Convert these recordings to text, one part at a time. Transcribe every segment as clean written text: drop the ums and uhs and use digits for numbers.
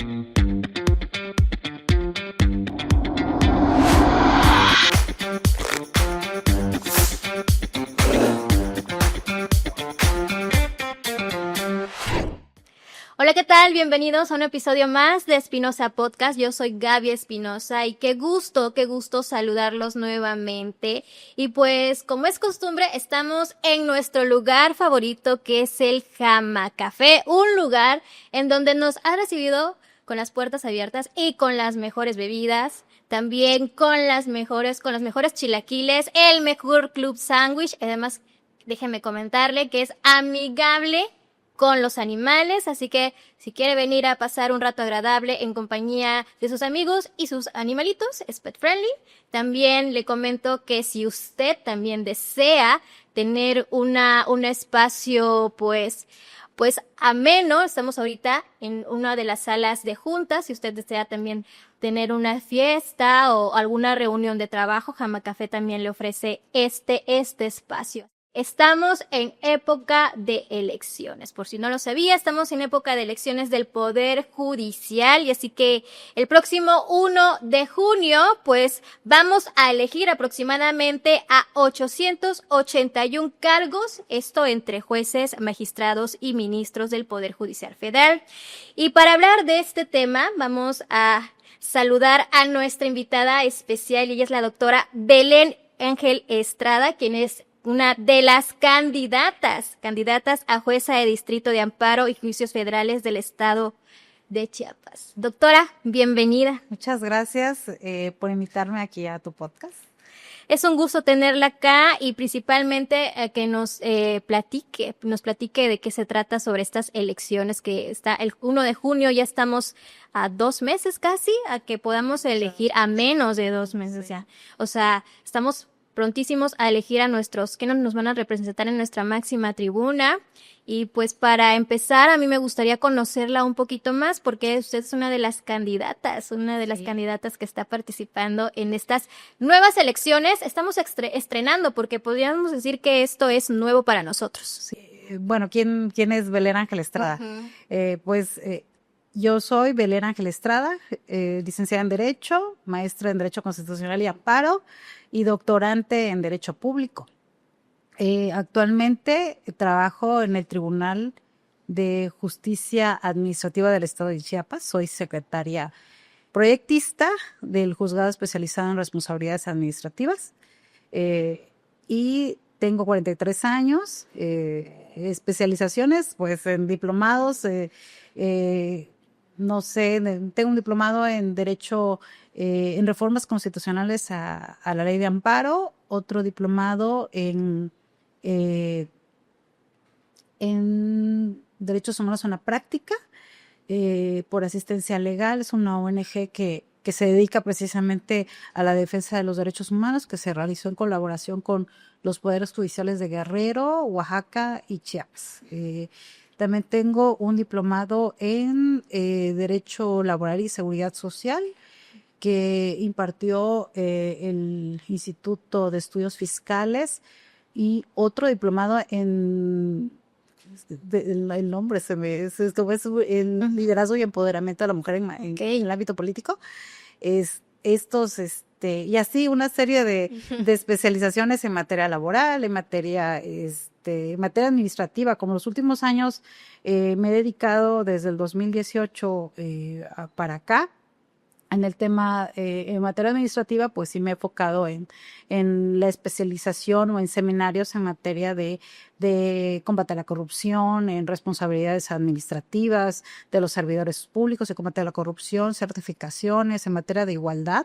Hola, ¿qué tal? Bienvenidos a un episodio más de Espinosa Podcast. Yo soy Gaby Espinosa y qué gusto saludarlos nuevamente. Y pues, como es costumbre, estamos en nuestro lugar favorito, que es el Jama Café, un lugar en donde nos ha recibido con las puertas abiertas y con las mejores bebidas, también con los mejores chilaquiles, el mejor club sándwich. Además, déjenme comentarle que es amigable con los animales, así que si quiere venir a pasar un rato agradable en compañía de sus amigos y sus animalitos, es pet friendly. También le comento que si usted también desea tener un espacio pues ameno, estamos ahorita en una de las salas de juntas. Si usted desea también tener una fiesta o alguna reunión de trabajo, Jama Café también le ofrece este espacio. Estamos en época de elecciones. Por si no lo sabía, estamos en época de elecciones del Poder Judicial, y así que el próximo 1 de junio, pues vamos a elegir aproximadamente a 881 cargos, esto entre jueces, magistrados y ministros del Poder Judicial Federal. Y para hablar de este tema, vamos a saludar a nuestra invitada especial, y ella es la doctora Belén Ángel Estrada, quien es una de las candidatas a jueza de distrito de amparo y juicios federales del estado de Chiapas. Doctora, bienvenida. Muchas gracias por invitarme aquí a tu podcast. Es un gusto tenerla acá y principalmente que nos platique de qué se trata sobre estas elecciones, que está el 1 de junio, ya estamos a 2 meses casi, a que podamos elegir, a menos de 2 meses ya. O sea, estamos prontísimos a elegir a nuestros que nos van a representar en nuestra máxima tribuna. Y pues para empezar, a mí me gustaría conocerla un poquito más, porque usted es una de las candidatas que está participando en estas nuevas elecciones. Estamos estrenando, porque podríamos decir que esto es nuevo para nosotros. Sí. Bueno, ¿quién es Belén Ángel Estrada? Yo soy Belén Ángel Estrada, licenciada en Derecho, maestra en Derecho Constitucional y Amparo y doctorante en Derecho Público. Actualmente trabajo en el Tribunal de Justicia Administrativa del Estado de Chiapas. Soy secretaria proyectista del Juzgado Especializado en Responsabilidades Administrativas y tengo 43 años, especializaciones pues en diplomados, tengo un diplomado en Derecho en Reformas Constitucionales a la Ley de Amparo, otro diplomado en Derechos Humanos en la Práctica, por Asistencia Legal. Es una ONG que se dedica precisamente a la defensa de los derechos humanos, que se realizó en colaboración con los poderes judiciales de Guerrero, Oaxaca y Chiapas. También tengo un diplomado en Derecho Laboral y Seguridad Social que impartió el Instituto de Estudios Fiscales, y otro diplomado en el nombre es el liderazgo y empoderamiento de la mujer en el ámbito político. Y así una serie de especializaciones en materia laboral, en materia administrativa. Como los últimos años me he dedicado desde el 2018 para acá en el tema, en materia administrativa, pues sí me he enfocado en la especialización o en seminarios en materia de combate a la corrupción, en responsabilidades administrativas de los servidores públicos, de combate a la corrupción, certificaciones en materia de igualdad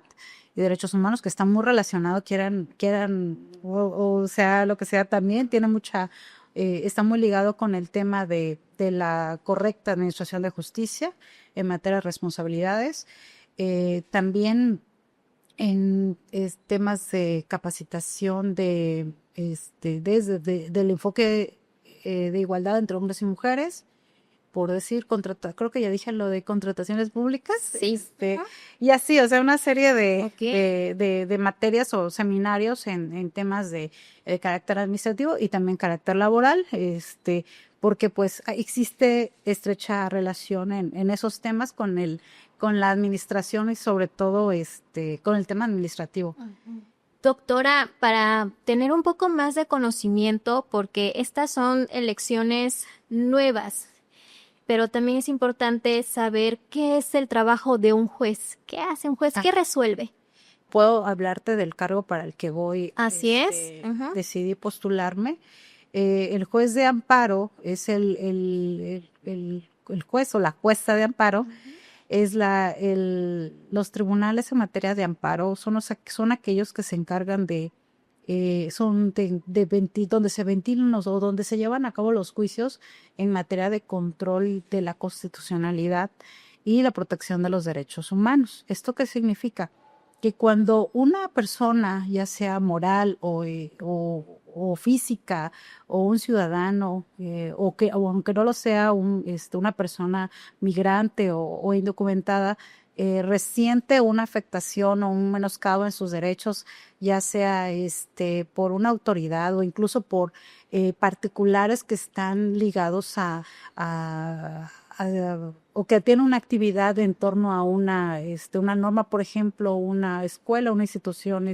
y derechos humanos, que están muy relacionados, quieran o sea, lo que sea, también tiene está muy ligado con el tema de la correcta administración de justicia en materia de responsabilidades. También en temas de capacitación del enfoque de igualdad entre hombres y mujeres, por decir, creo que ya dije lo de contrataciones públicas. Sí. Y así, o sea, una serie de materias o seminarios en temas de carácter administrativo y también carácter laboral, porque pues existe estrecha relación en esos temas con la administración y sobre todo con el tema administrativo. Doctora, para tener un poco más de conocimiento, porque estas son elecciones nuevas, pero también es importante saber qué es el trabajo de un juez. ¿Qué hace un juez? ¿Qué resuelve? Puedo hablarte del cargo para el que voy. Así es. Decidí postularme. El juez de amparo es el juez o la jueza de amparo. Es los tribunales en materia de amparo son aquellos que se encargan donde se ventilan o donde se llevan a cabo los juicios en materia de control de la constitucionalidad y la protección de los derechos humanos. ¿Esto qué significa? Que cuando una persona, ya sea moral o física, o un ciudadano, o aunque no lo sea una persona migrante o indocumentada, resiente una afectación o un menoscabo en sus derechos, ya sea por una autoridad o incluso por particulares que están ligados o que tienen una actividad en torno a una norma, por ejemplo, una escuela, una institución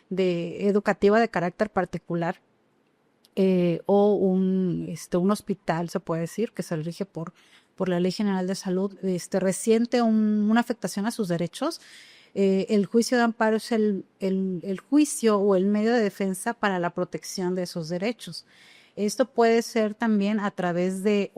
educativa de carácter particular, o un hospital, se puede decir, que se rige por la Ley General de Salud, resiente una afectación a sus derechos. El juicio de amparo es el juicio o el medio de defensa para la protección de esos derechos. Esto puede ser también a través de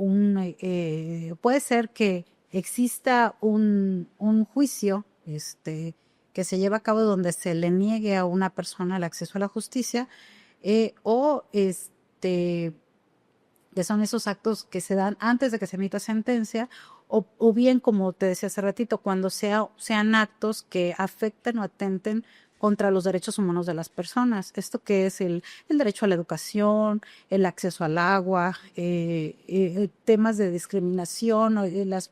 puede ser que exista un juicio que se lleva a cabo donde se le niegue a una persona el acceso a la justicia, o que son esos actos que se dan antes de que se emita sentencia, o bien, como te decía hace ratito, cuando sean actos que afecten o atenten contra los derechos humanos de las personas. Esto que es el derecho a la educación, el acceso al agua, temas de discriminación, o las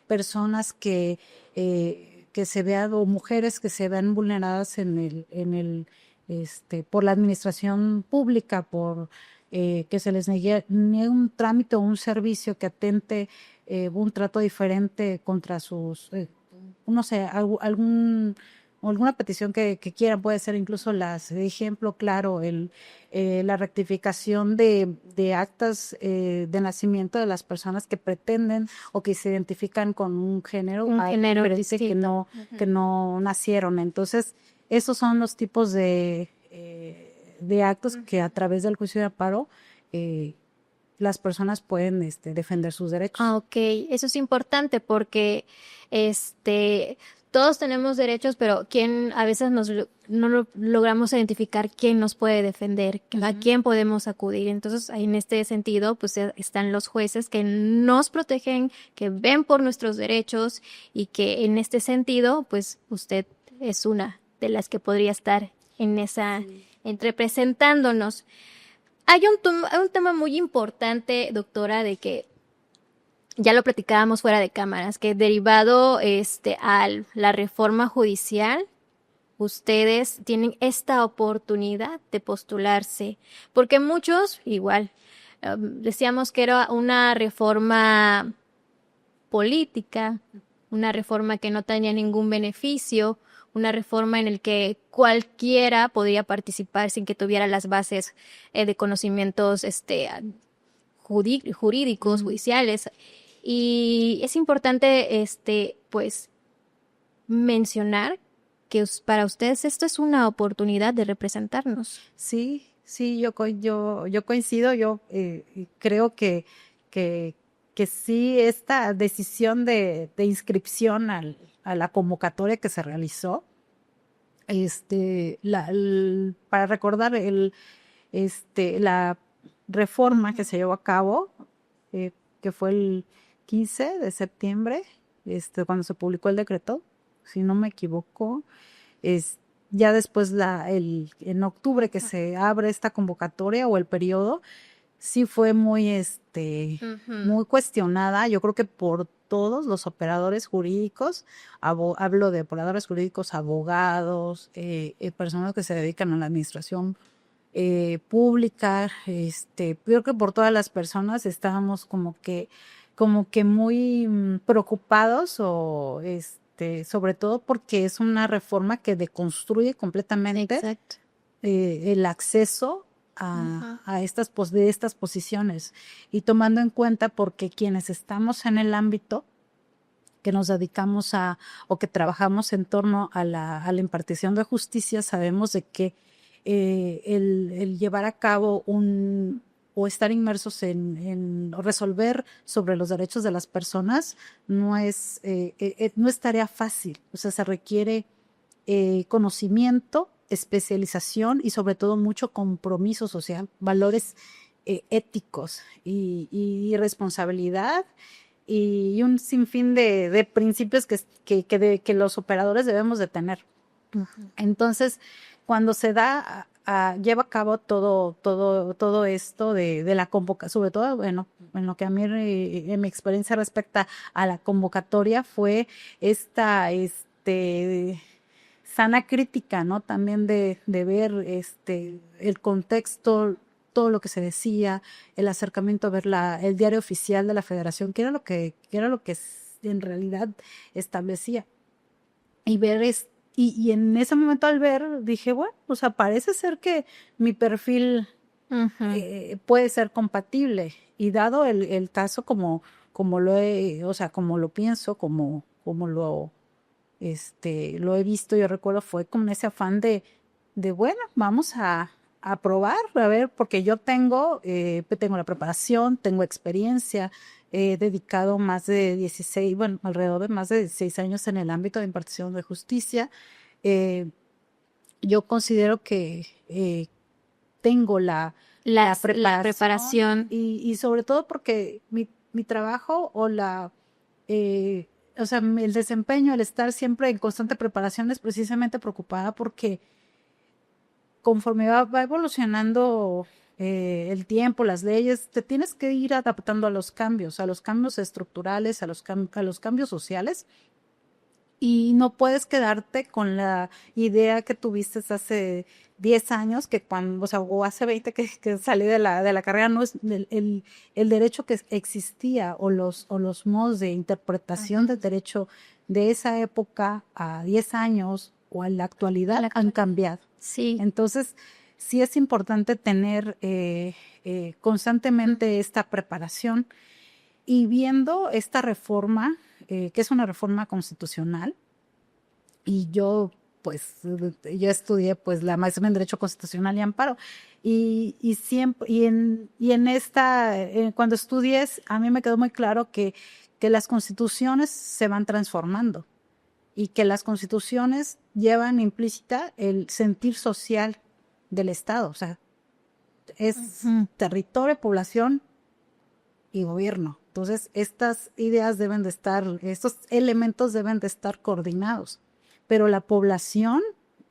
personas que se vean, o mujeres que se vean vulneradas por la administración pública, por que se les niegue un trámite o un servicio que atente un trato diferente contra no sé, alguna petición que quieran. Puede ser incluso de ejemplo claro, la rectificación de actas de nacimiento de las personas que pretenden o que se identifican con un género, pero dice que no nacieron. Entonces, esos son los tipos de actos que a través del juicio de amparo las personas pueden defender sus derechos. Ok, eso es importante porque todos tenemos derechos, pero a veces no logramos identificar quién nos puede defender, a quién podemos acudir. Entonces, ahí en este sentido, pues están los jueces que nos protegen, que ven por nuestros derechos, y que en este sentido, pues usted es una de las que podría estar representándonos. Hay un tema muy importante, doctora, de que ya lo platicábamos fuera de cámaras, que derivado a la reforma judicial, ustedes tienen esta oportunidad de postularse, porque muchos, igual, decíamos que era una reforma política, una reforma que no tenía ningún beneficio, una reforma en el que cualquiera podía participar sin que tuviera las bases de conocimientos jurídicos, judiciales. Y es importante pues mencionar que para ustedes esto es una oportunidad de representarnos. Sí, yo coincido. Yo creo que sí, esta decisión de inscripción a la convocatoria que se realizó, para recordar la reforma que se llevó a cabo, que fue el 15 de septiembre, cuando se publicó el decreto, si no me equivoco. Ya después en octubre que se abre esta convocatoria o el periodo, sí fue muy muy cuestionada, yo creo que por todos los operadores jurídicos. Hablo de operadores jurídicos, abogados, personas que se dedican a la administración pública, creo que por todas las personas estábamos como que muy preocupados o sobre todo porque es una reforma que deconstruye completamente Exacto. el acceso a de estas posiciones, y tomando en cuenta porque quienes estamos en el ámbito que nos dedicamos o que trabajamos en torno a la impartición de justicia, sabemos de que el llevar a cabo o estar inmersos en resolver sobre los derechos de las personas no es tarea fácil. O sea, se requiere conocimiento, especialización y sobre todo mucho compromiso social, valores éticos y responsabilidad, y un sinfín de principios que los operadores debemos de tener. Entonces, cuando se lleva a cabo todo esto de la convocatoria, sobre todo, bueno, en lo que a mí, en mi experiencia respecta a la convocatoria, fue esta, sana crítica, ¿no? También de ver, el contexto, todo lo que se decía, el acercamiento a ver el diario oficial de la Federación, que era lo que en realidad establecía. Y ver y en ese momento al ver, dije, bueno, o sea, parece ser que mi perfil puede ser compatible. Y dado el caso como como lo pienso, como lo he visto, yo recuerdo, fue con ese afán de bueno, vamos a probar, a ver, porque yo tengo la preparación, tengo experiencia, he dedicado más de 16, bueno, alrededor de más de 16 años en el ámbito de impartición de justicia. Eh, yo considero que tengo la preparación y sobre todo porque mi trabajo eh, o sea, el desempeño, el estar siempre en constante preparación es precisamente preocupada porque conforme va evolucionando el tiempo, las leyes, te tienes que ir adaptando a los cambios estructurales, a los cambios sociales, y no puedes quedarte con la idea que tuviste hace 10 años, que cuando, o sea, o hace 20 que salí de la carrera, no es el derecho que existía o los modos de interpretación del derecho de esa época a 10 años o a la actualidad han cambiado. Sí. Entonces, sí es importante tener constantemente esta preparación, y viendo esta reforma, que es una reforma constitucional, y yo estudié pues la maestría en Derecho Constitucional y Amparo, y siempre, cuando estudié, a mí me quedó muy claro que las constituciones se van transformando, y que las constituciones llevan implícita el sentir social del Estado, o sea, es territorio, población y gobierno. Entonces, estos elementos deben de estar coordinados, pero la población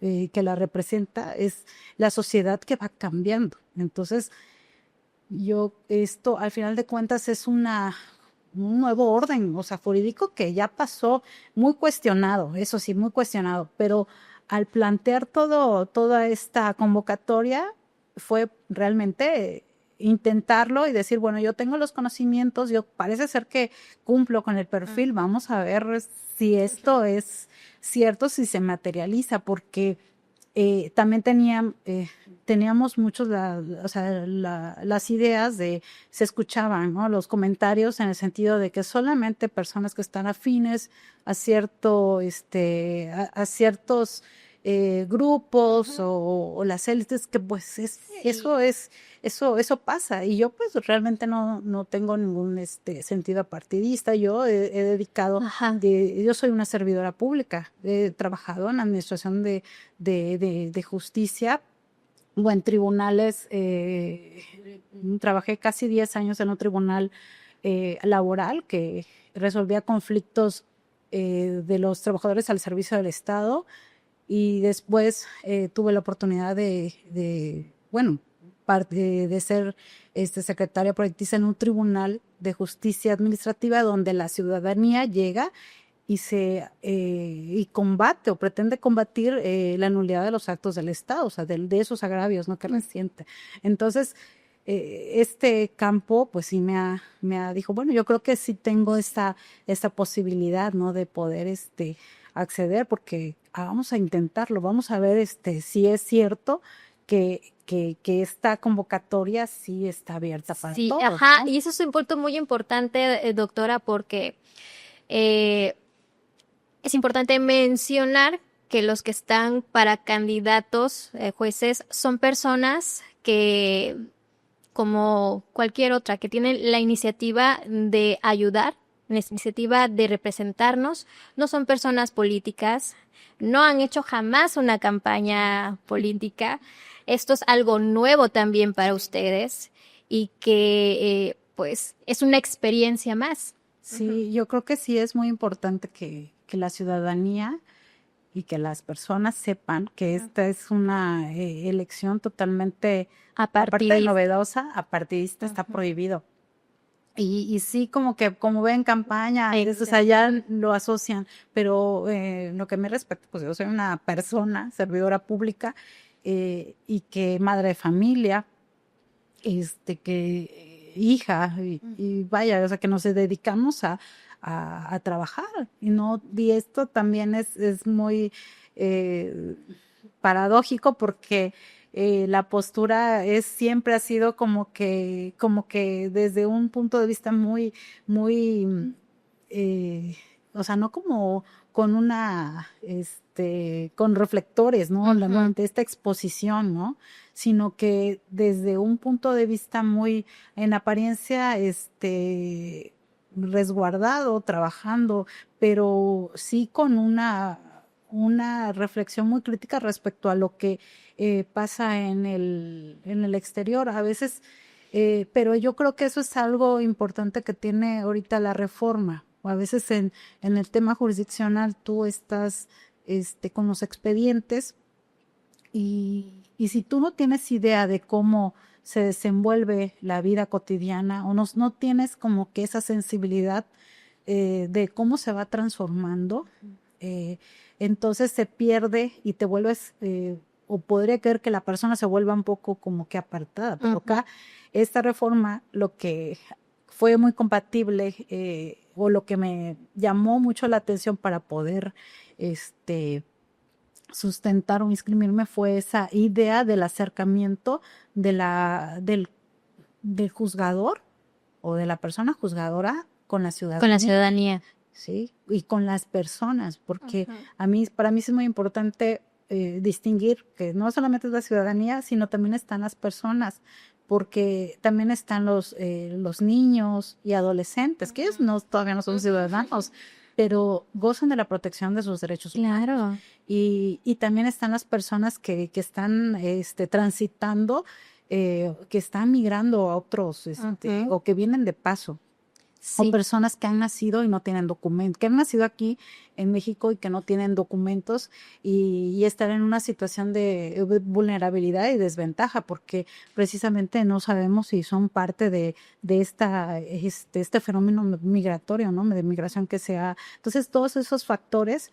que la representa es la sociedad que va cambiando. Entonces, esto al final de cuentas es un nuevo orden, o sea, jurídico, que ya pasó muy cuestionado, eso sí, muy cuestionado, pero al plantear toda esta convocatoria fue realmente intentarlo y decir, bueno, yo tengo los conocimientos, yo parece ser que cumplo con el perfil, vamos a ver si esto es cierto, si se materializa, porque también teníamos muchos las ideas se escuchaban, ¿no? Los comentarios en el sentido de que solamente personas que están afines a ciertos grupos o las élites, que pues eso pasa, y yo pues realmente no tengo ningún sentido partidista. Yo he dedicado, yo soy una servidora pública, he trabajado en la administración de justicia o en tribunales, trabajé casi 10 años en un tribunal laboral que resolvía conflictos de los trabajadores al servicio del Estado, y después tuve la oportunidad de ser secretaria proyectista en un tribunal de justicia administrativa donde la ciudadanía llega y combate o pretende combatir la nulidad de los actos del Estado, o sea, de esos agravios, ¿no? Que resiente. Entonces, este campo, pues sí dijo, bueno, yo creo que sí tengo esta posibilidad, ¿no? De poder, acceder, porque vamos a intentarlo, vamos a ver, si es cierto que esta convocatoria sí está abierta para Sí, todos, ajá, ¿no? y eso es un punto muy importante, doctora, porque eh, es importante mencionar que los que están para candidatos, jueces, son personas que, como cualquier otra, que tienen la iniciativa de ayudar, la iniciativa de representarnos, no son personas políticas, no han hecho jamás una campaña política. Esto es algo nuevo también para ustedes y que, pues, es una experiencia más. Sí, yo creo que sí es muy importante que la ciudadanía y que las personas sepan que esta es una elección totalmente, aparte de novedosa, apartidista, está prohibido. Y sí, como ven campaña, o sea, ya lo asocian, pero lo que me respecta, pues yo soy una persona, servidora pública, y que madre de familia, que hija, y vaya, o sea, que nos dedicamos a trabajar. Y esto también es muy eh, paradójico porque la postura siempre ha sido como que desde un punto de vista muy, o sea, no como con con reflectores, ¿no? De esta exposición, ¿no? Sino que desde un punto de vista muy, en apariencia, resguardado, trabajando, pero sí con una reflexión muy crítica respecto a lo que pasa en el exterior. A veces, pero yo creo que eso es algo importante que tiene ahorita la reforma. A veces en el tema jurisdiccional tú estás con los expedientes y si tú no tienes idea de cómo se desenvuelve la vida cotidiana o no tienes como que esa sensibilidad de cómo se va transformando, eh, entonces se pierde y te vuelves, o podría creer que la persona se vuelva un poco como que apartada. Pero acá esta reforma lo que fue muy compatible o lo que me llamó mucho la atención para poder sustentar o inscribirme fue esa idea del acercamiento del juzgador o de la persona juzgadora con la ciudadanía. Con la ciudadanía. Sí, y con las personas, porque para mí sí es muy importante distinguir que no solamente es la ciudadanía, sino también están las personas, porque también están los niños y adolescentes, que ellos todavía no son ciudadanos, pero gozan de la protección de sus derechos humanos. Claro. Y también están las personas que están transitando, que están migrando a otros, o que vienen de paso. Sí. O personas que han nacido y no tienen documentos, que han nacido aquí en México y que no tienen documentos y están en una situación de vulnerabilidad y desventaja porque precisamente no sabemos si son parte de este fenómeno migratorio, ¿no? De migración que sea. Entonces, todos esos factores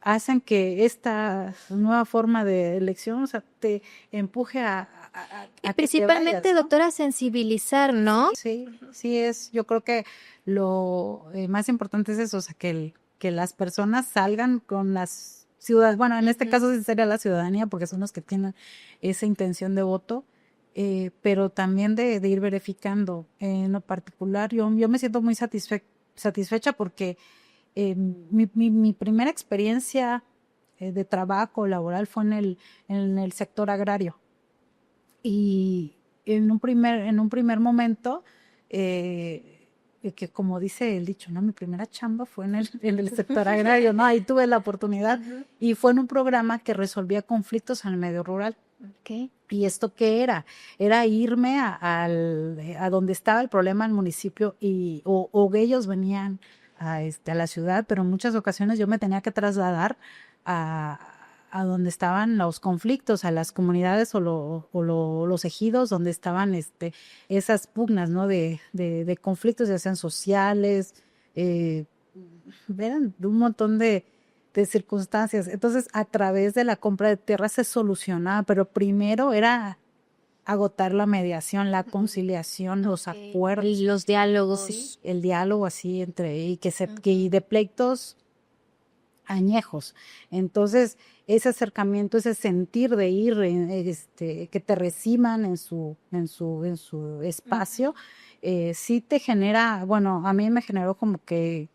hacen que esta nueva forma de elección, o sea, te empuje a y principalmente, vayas, ¿no? doctora, sensibilizar, ¿no? Sí, sí es. Yo creo que lo más importante es eso, o sea, que las personas salgan con las ciudades, bueno, en este caso sí sería la ciudadanía, porque son los que tienen esa intención de voto, pero también de ir verificando. En lo particular, yo me siento muy satisfecha porque mi primera experiencia de trabajo laboral fue en el sector agrario. Y en un primer momento, que como dice el dicho, ¿no? Mi primera chamba fue en el sector agrario, ¿no? Ahí tuve la oportunidad y fue en un programa que resolvía conflictos en el medio rural. Okay. ¿Y esto qué era? Era irme a donde estaba el problema al municipio o ellos venían a la ciudad, pero en muchas ocasiones yo me tenía que trasladar a donde estaban los conflictos, a las comunidades los ejidos donde estaban esas pugnas, ¿no? De conflictos, ya sean sociales, eran de un montón de circunstancias. Entonces, a través de la compra de tierra se solucionaba, pero primero era agotar la mediación, la conciliación, los acuerdos. Los diálogos. Sí, el diálogo así y de pleitos añejos. Entonces, ese acercamiento, ese sentir de ir, que te reciban en su espacio, sí te genera, bueno, a mí me generó como que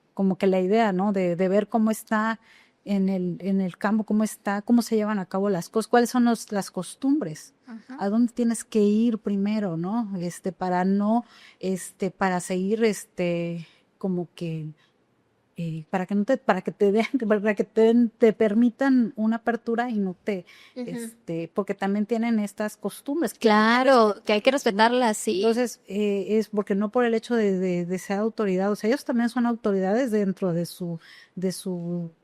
la idea, ¿no? De ver cómo está en el campo, cómo se llevan a cabo las cosas, cuáles son las costumbres, a dónde tienes que ir primero, ¿no? Para no, para seguir, como que para que no te, para que te den, para que te permitan una apertura y no te, porque también tienen estas costumbres. Claro, que hay que respetarlas, sí. Entonces, es porque no por el hecho de ser autoridad, o sea, ellos también son autoridades dentro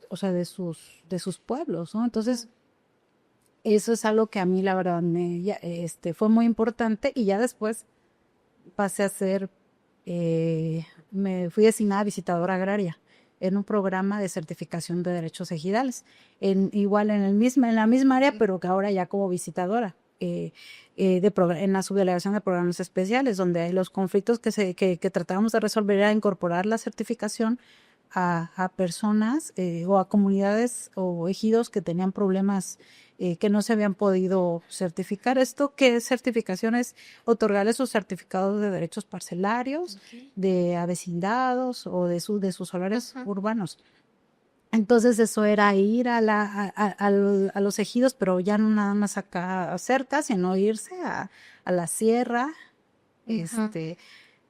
o sea, de sus pueblos, ¿no? Entonces, eso es algo que a mí, la verdad, fue muy importante y ya después pasé a ser, me fui designada visitadora agraria en un programa de certificación de derechos ejidales, igual en la misma área, pero que ahora ya como visitadora, en la subdelegación de programas especiales, donde los conflictos que tratábamos de resolver era incorporar la certificación a personas o a comunidades o ejidos que tenían problemas que no se habían podido certificar. Esto que es certificaciones, otorgarles sus certificados de derechos parcelarios, de avecindados o de sus solares urbanos. Entonces eso era ir a los ejidos, pero ya no nada más acá cerca, sino irse a la sierra,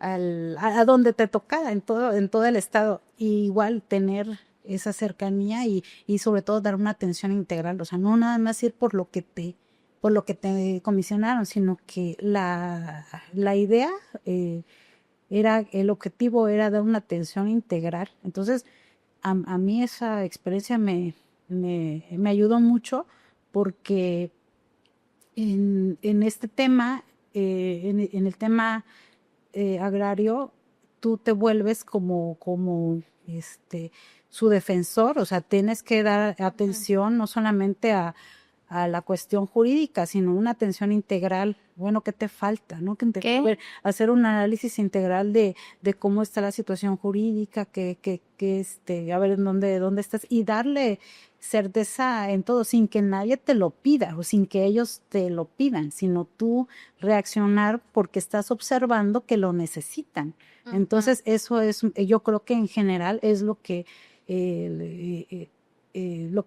a donde te tocara en todo el estado, y igual tener esa cercanía y sobre todo dar una atención integral, o sea, no nada más ir por lo que te comisionaron, sino que la idea el objetivo era dar una atención integral. Entonces, a mí esa experiencia me ayudó mucho porque en este tema, en el tema agrario, tú te vuelves como su defensor, o sea, tienes que dar atención no solamente a la cuestión jurídica, sino una atención integral. Bueno, ¿qué te falta? ¿No? Hacer un análisis integral de cómo está la situación jurídica, a ver dónde estás, y darle certeza en todo, sin que nadie te lo pida o sin que ellos te lo pidan, sino tú reaccionar porque estás observando que lo necesitan. Entonces, eso es, yo creo que en general es lo que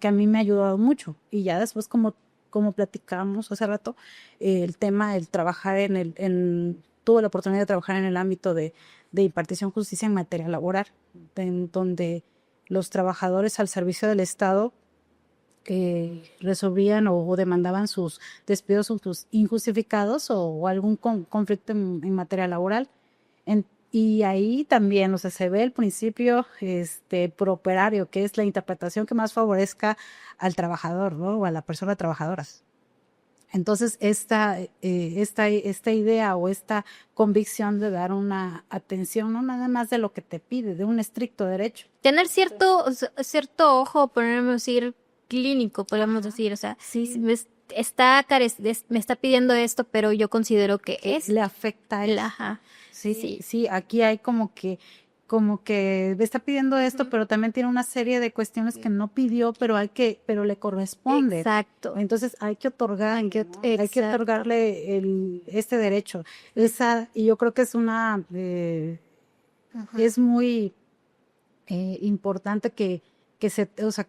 a mí me ha ayudado mucho. Y ya después, como platicamos hace rato, el tema del trabajar tuve la oportunidad de trabajar en el ámbito de impartición justicia en materia laboral, en donde los trabajadores al servicio del Estado resolvían o demandaban sus despidos sus injustificados o algún conflicto en materia laboral. Y ahí también, o sea, se ve el principio prooperario, que es la interpretación que más favorezca al trabajador, ¿no? O a la persona trabajadora. Entonces, esta idea o esta convicción de dar una atención, no nada más de lo que te pide, de un estricto derecho. Tener cierto ojo, podemos decir, clínico, podemos decir, o sea, sí. Me está pidiendo esto, pero yo considero que le afecta a él. Ajá. Sí, aquí hay como que me está pidiendo esto, pero también tiene una serie de cuestiones que no pidió, pero le corresponde. Exacto. Entonces hay que otorgarle este derecho. Y yo creo que es muy importante que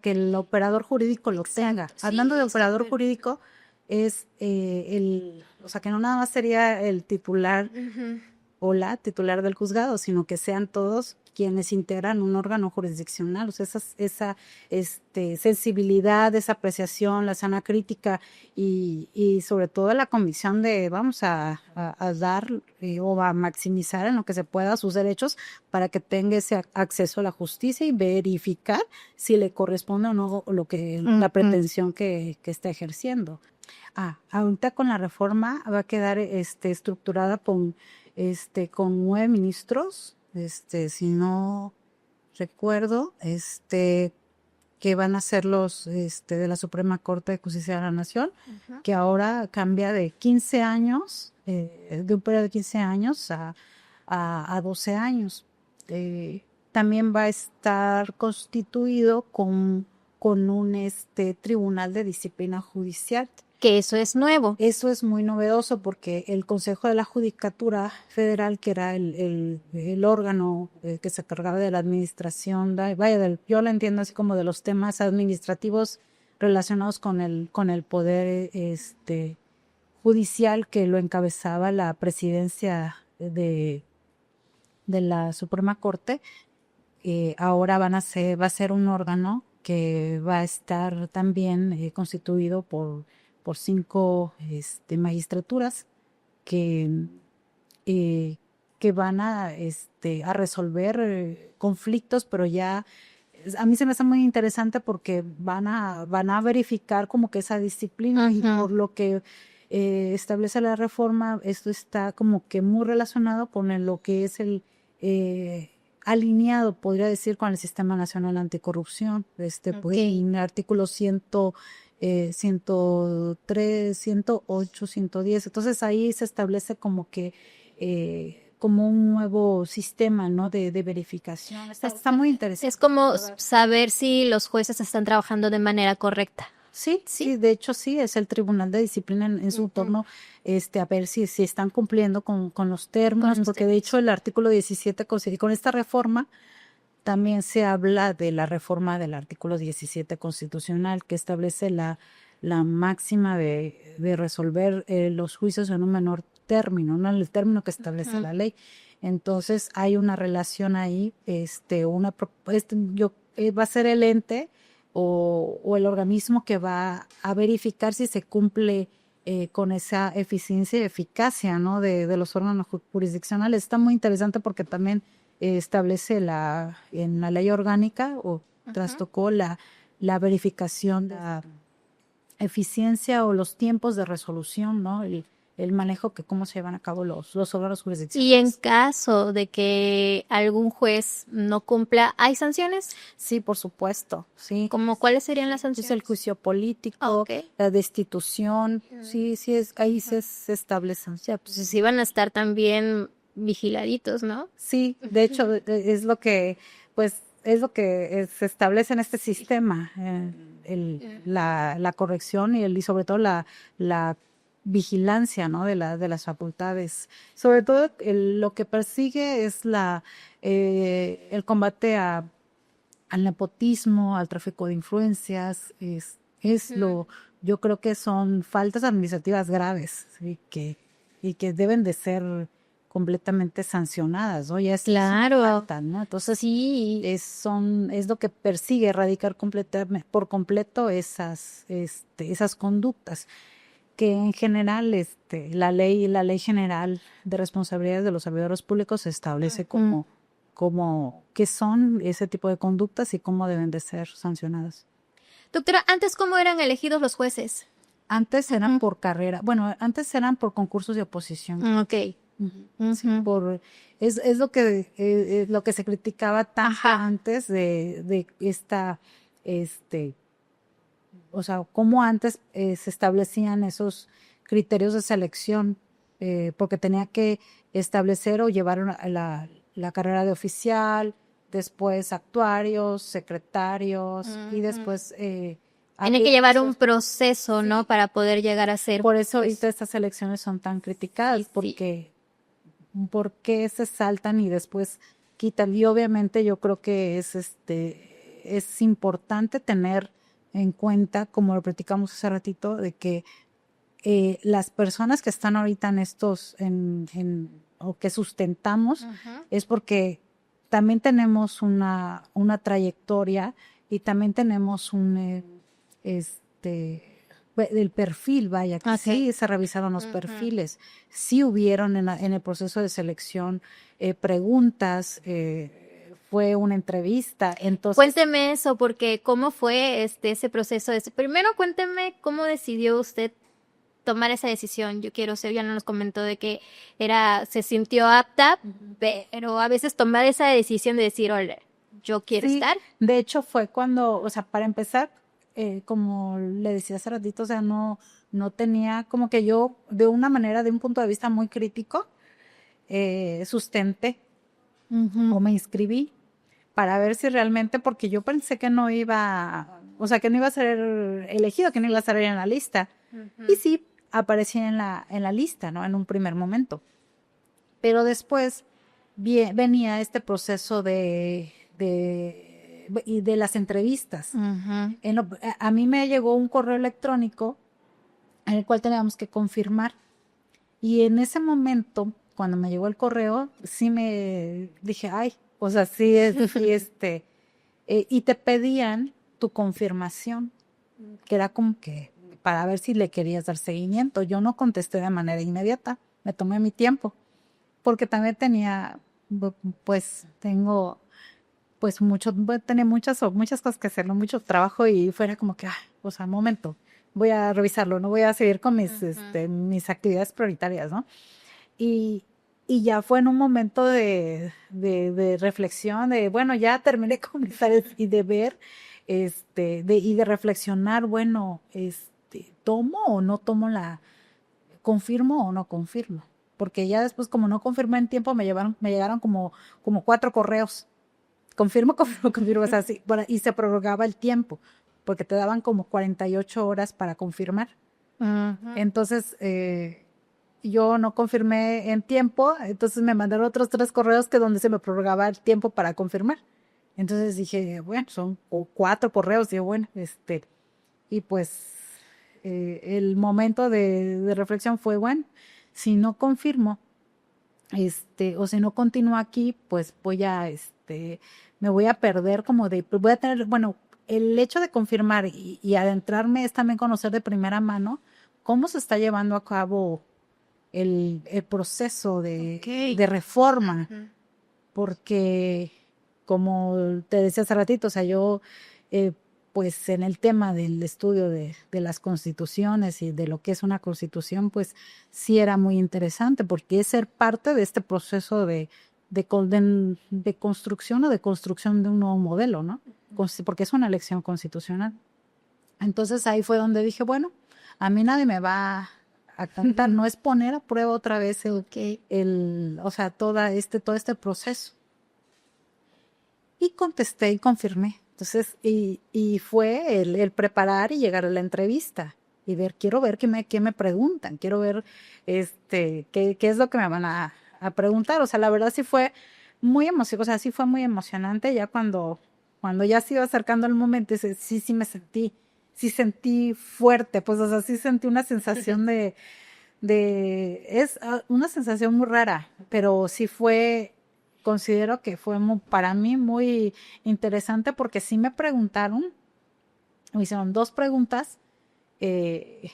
el operador jurídico lo tenga. Hablando de operador jurídico, es que no nada más sería el titular o la titular del juzgado, sino que sean todos quienes integran un órgano jurisdiccional, o sea, esa sensibilidad, esa apreciación, la sana crítica y sobre todo la convicción de vamos a dar o a maximizar en lo que se pueda sus derechos para que tenga ese acceso a la justicia y verificar si le corresponde o no la pretensión que está ejerciendo. Ahorita con la reforma va a quedar estructurada con 9 ministros, si no recuerdo, que van a ser los de la Suprema Corte de Justicia de la Nación, que ahora cambia de 15 años, de un periodo de 15 años a 12 años. También va a estar constituido con un tribunal de disciplina judicial. Que eso es nuevo. Eso es muy novedoso porque el Consejo de la Judicatura Federal, que era el órgano que se encargaba de la administración, yo lo entiendo así como de los temas administrativos relacionados con el poder judicial, que lo encabezaba la presidencia de la Suprema Corte. Ahora va a ser un órgano que va a estar también constituido por 5 magistraturas que van a resolver conflictos, pero ya a mí se me hace muy interesante porque van a verificar como que esa disciplina, y por lo que establece la reforma, esto está como que muy relacionado con lo que es alineado, podría decir, con el Sistema Nacional Anticorrupción. Pues, en el artículo 103, 108, 110. Entonces ahí se establece como que como un nuevo sistema, ¿no? de verificación. Está muy interesante. Es como saber si los jueces están trabajando de manera correcta. Sí, de hecho sí, es el Tribunal de Disciplina en su turno, a ver si están cumpliendo con los términos, porque de hecho el artículo 17, con esta reforma, también se habla de la reforma del artículo 17 constitucional, que establece la máxima de resolver los juicios en un menor término, no en el término que establece la ley. Entonces hay una relación ahí, va a ser el ente o el organismo que va a verificar si se cumple con esa eficiencia y eficacia, ¿no? de los órganos jurisdiccionales. Está muy interesante porque también establece en la ley orgánica, o trastocó la verificación de la eficiencia o los tiempos de resolución, ¿no? El manejo, cómo se llevan a cabo los órganos jurisdiccionales. Y en caso de que algún juez no cumpla, ¿hay sanciones? Sí, por supuesto, sí. ¿Cómo cuáles serían las sanciones? Es el juicio político, la destitución, sí, ahí se establecen. O sea, pues sí van a estar también vigiladitos, ¿no? Sí, de hecho, es lo que se establece en este sistema, la corrección y sobre todo la vigilancia, ¿no? de las facultades. Sobre todo lo que persigue es el combate al nepotismo, al tráfico de influencias. Yo creo que son faltas administrativas graves, ¿sí? y que deben de ser completamente sancionadas, ¿no? Ya claro. Falta, ¿no? Entonces sí, es lo que persigue erradicar por completo esas conductas, que en general la ley general de responsabilidades de los servidores públicos establece como qué son ese tipo de conductas y cómo deben de ser sancionadas. Doctora, ¿antes cómo eran elegidos los jueces? Antes eran por carrera, bueno, antes eran por concursos de oposición. Ok. Sí, es lo que se criticaba tanto antes de esta, o sea, cómo antes se establecían esos criterios de selección, porque tenía que establecer o llevar la carrera de oficial, después actuarios, secretarios, y después tiene que llevar un proceso, ¿no? Para poder llegar a ser. Por eso estas elecciones son tan criticadas, porque ¿por qué se saltan y después quitan? Y obviamente yo creo que es importante tener en cuenta, como lo platicamos hace ratito, de que las personas que están ahorita en estos o que sustentamos, es porque también tenemos una trayectoria y también tenemos el perfil, vaya, que sí se revisaron los perfiles, sí hubieron en el proceso de selección preguntas, fue una entrevista, entonces. Cuénteme eso, porque ¿cómo fue ese proceso? Primero cuénteme cómo decidió usted tomar esa decisión. Yo quiero ser, ya nos comentó de que se sintió apta, pero a veces tomar esa decisión de decir, oye, yo quiero Sí, estar. de hecho fue cuando, o sea, para empezar, como le decía hace ratito, o sea, no tenía, como que yo, de una manera, de un punto de vista muy crítico, sustenté o me inscribí para ver si realmente, porque yo pensé que no iba, o sea, que no iba a ser elegido, que no iba a salir en la lista. Y sí, aparecí en la lista, ¿no? En un primer momento. Pero después venía este proceso y de las entrevistas. A mí me llegó un correo electrónico en el cual teníamos que confirmar. Y en ese momento, cuando me llegó el correo, sí me dije, ay, o sea, sí es, sí, y te pedían tu confirmación, que era como que para ver si le querías dar seguimiento. Yo no contesté de manera inmediata, me tomé mi tiempo, porque también tenía, pues, tenía muchas cosas que hacer, ¿no? Mucho trabajo y fuera como que, o sea, un momento, voy a revisarlo, no voy a seguir con mis actividades prioritarias, ¿no? Y, y ya fue en un momento de reflexión, de, bueno, ya terminé con mis tareas y de ver, y de reflexionar, bueno, ¿tomo o no tomo confirmo o no confirmo? Porque ya después, como no confirmé en tiempo, me llegaron como 4 correos. Confirmo, confirmo, confirmo, o sea, sí, y se prorrogaba el tiempo, porque te daban como 48 horas para confirmar. Entonces, yo no confirmé en tiempo, entonces me mandaron otros 3 correos que donde se me prorrogaba el tiempo para confirmar. Entonces dije, bueno, son 4 correos, digo, bueno, y pues el momento de reflexión fue, bueno, si no confirmo, o si no continúo aquí, pues me voy a perder voy a tener, bueno, el hecho de confirmar y adentrarme es también conocer de primera mano cómo se está llevando a cabo el proceso de reforma, porque como te decía hace ratito, o sea, yo pues en el tema del estudio de las constituciones y de lo que es una constitución, pues sí era muy interesante, porque es ser parte de este proceso de construcción o de construcción de un nuevo modelo, ¿no? Porque es una elección constitucional. Entonces ahí fue donde dije, bueno, a mí nadie me va a cantar, no es poner a prueba otra vez o sea, todo este proceso. Y contesté y confirmé. Entonces, y fue el preparar y llegar a la entrevista y quiero ver qué me preguntan, quiero ver qué es lo que me van a preguntar. O sea, la verdad sí fue muy emocionante, o sea, sí fue muy emocionante ya cuando ya se iba acercando el momento, sí sentí fuerte, pues, o sea, sí sentí una sensación es una sensación muy rara, pero sí considero que fue para mí muy interesante porque sí me hicieron 2 preguntas, eh,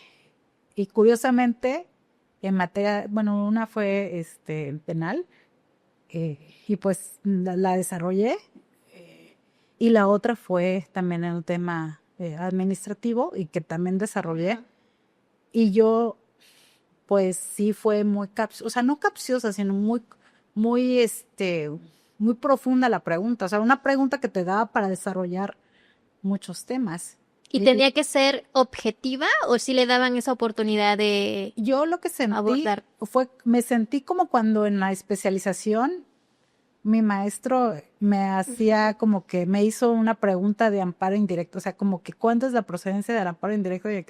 y curiosamente, en materia, bueno, una fue penal, y pues la desarrollé, y la otra fue también en un tema administrativo y que también desarrollé, y yo pues sí fue muy o sea, no capciosa, sino muy, muy profunda la pregunta. O sea, una pregunta que te daba para desarrollar muchos temas. ¿Y tenía que ser objetiva o si le daban esa oportunidad de Yo lo que sentí abordar? me sentí como cuando en la especialización mi maestro me hacía como que me hizo una pregunta de amparo indirecto, o sea, como que cuánto es la procedencia del amparo indirecto y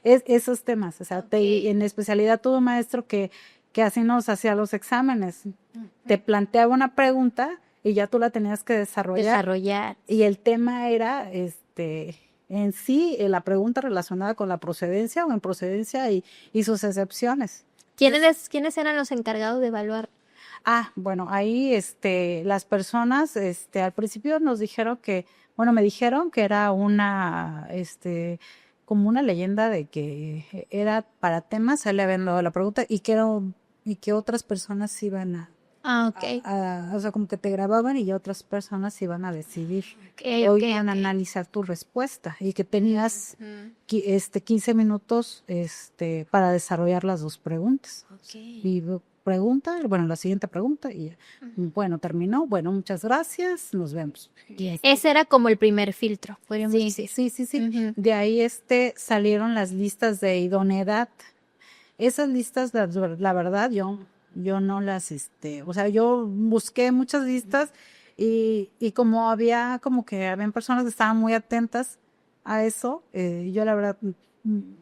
esos temas, o sea, en especialidad tuve un maestro que así nos hacía los exámenes, te planteaba una pregunta y ya tú la tenías que desarrollar. Y el tema era, en sí, la pregunta relacionada con la procedencia o en procedencia y sus excepciones. ¿Quiénes eran los encargados de evaluar? Bueno, ahí las personas al principio nos dijeron me dijeron que era como una leyenda de que era para temas, se le habían dado la pregunta y que otras personas iban Ok. o sea, como que te grababan y otras personas iban a decidir o iban a analizar tu respuesta y que tenías 15 minutos para desarrollar las 2 preguntas. Y pregunta, bueno, la siguiente pregunta y bueno, terminó, bueno, muchas gracias, nos vemos. Ese era como el primer filtro, podríamos Sí, decir. sí. Ujú. De ahí salieron las listas de idoneidad. Esas listas, la verdad, yo no las, o sea, yo busqué muchas listas y como como que habían personas que estaban muy atentas a eso, yo la verdad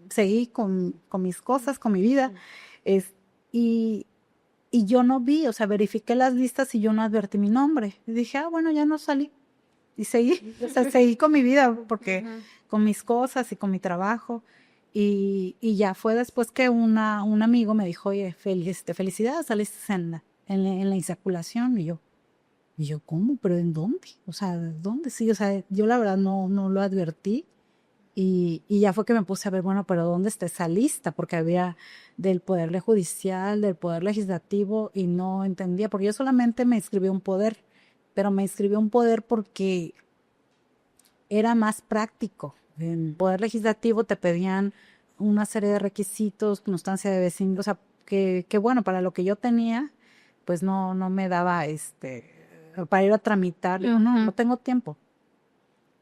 seguí con mis cosas, con mi vida, es, y, y yo no vi, o sea, verifiqué las listas y yo no advertí mi nombre. Y dije, bueno, ya no salí. Y seguí, o sea, seguí con mi vida, porque con mis cosas y con mi trabajo. Y ya fue después que un amigo me dijo, oye, felicidades, saliste en la insaculación. Y yo, ¿cómo? ¿Pero en dónde? O sea, ¿dónde? Sí, o sea, yo la verdad no lo advertí. Y ya fue que me puse a ver, bueno, pero ¿dónde está esa lista? Porque había del Poder Judicial, del Poder Legislativo, y no entendía, porque yo solamente me inscribí a un poder, pero me inscribí a un poder porque era más práctico. En Poder Legislativo te pedían una serie de requisitos, constancia de vecino, o sea, que bueno, para lo que yo tenía, pues no me daba para ir a tramitar, no tengo tiempo.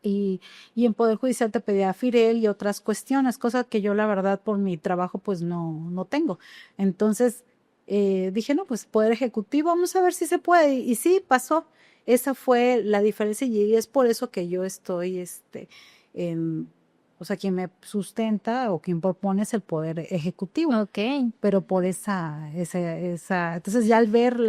Y en Poder Judicial te pedía Firel y otras cuestiones, cosas que yo la verdad por mi trabajo pues no tengo. Entonces dije, no, pues Poder Ejecutivo, vamos a ver si se puede. Y sí, pasó. Esa fue la diferencia y es por eso que yo estoy, o sea, quien me sustenta o quien propone es el Poder Ejecutivo. Ok. Pero por entonces ya al ver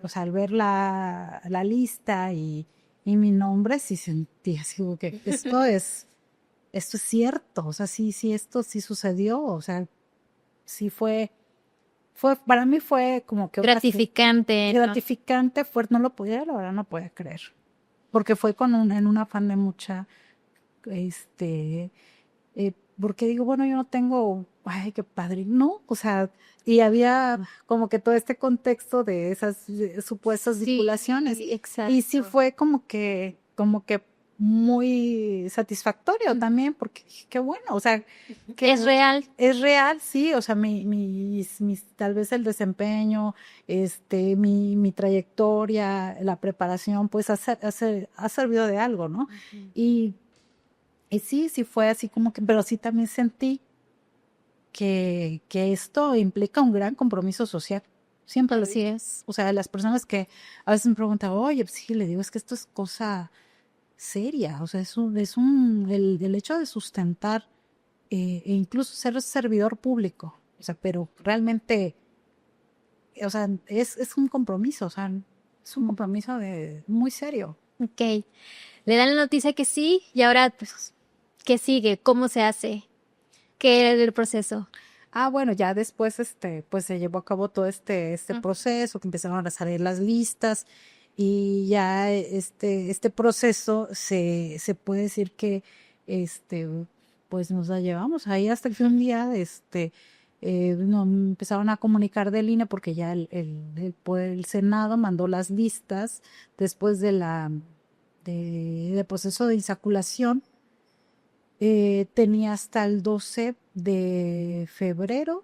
o sea, al ver la lista y mi nombre, sí sentí así como que esto es cierto, o sea, sí, esto sí sucedió, o sea, sí para mí fue como que Gratificante, ¿no? gratificante, no lo podía, la verdad no podía creer, porque fue en un afán de mucha, este, porque digo, bueno, yo no tengo, ay, qué padre, no, o sea, y había como que todo este contexto de esas supuestas Sí, vinculaciones, exacto. y sí fue como que muy satisfactorio también, porque dije, qué bueno, o sea, que Es real. es real, sí, o sea, tal vez el desempeño, mi trayectoria, la preparación, pues ha servido de algo, ¿no? Y sí fue así como que, pero sí también sentí que esto implica un gran compromiso social. Siempre lo Así digo. es. O sea, las personas que a veces me preguntan, oye, pues sí, le digo, es que esto es cosa seria. O sea, el hecho de sustentar e incluso ser servidor público. O sea, pero realmente, o sea, es un compromiso, o sea, es un compromiso muy serio. Ok. Le dan la noticia que sí y ahora, pues, ¿qué sigue? ¿Cómo se hace? ¿Qué era el proceso? Bueno, ya después, pues se llevó a cabo todo este proceso, que empezaron a salir las listas y ya este proceso se puede decir que, este, pues nos la llevamos ahí hasta que un día, nos empezaron a comunicar del INE porque ya el Senado mandó las listas después del proceso de insaculación. Tenía hasta el 12 de febrero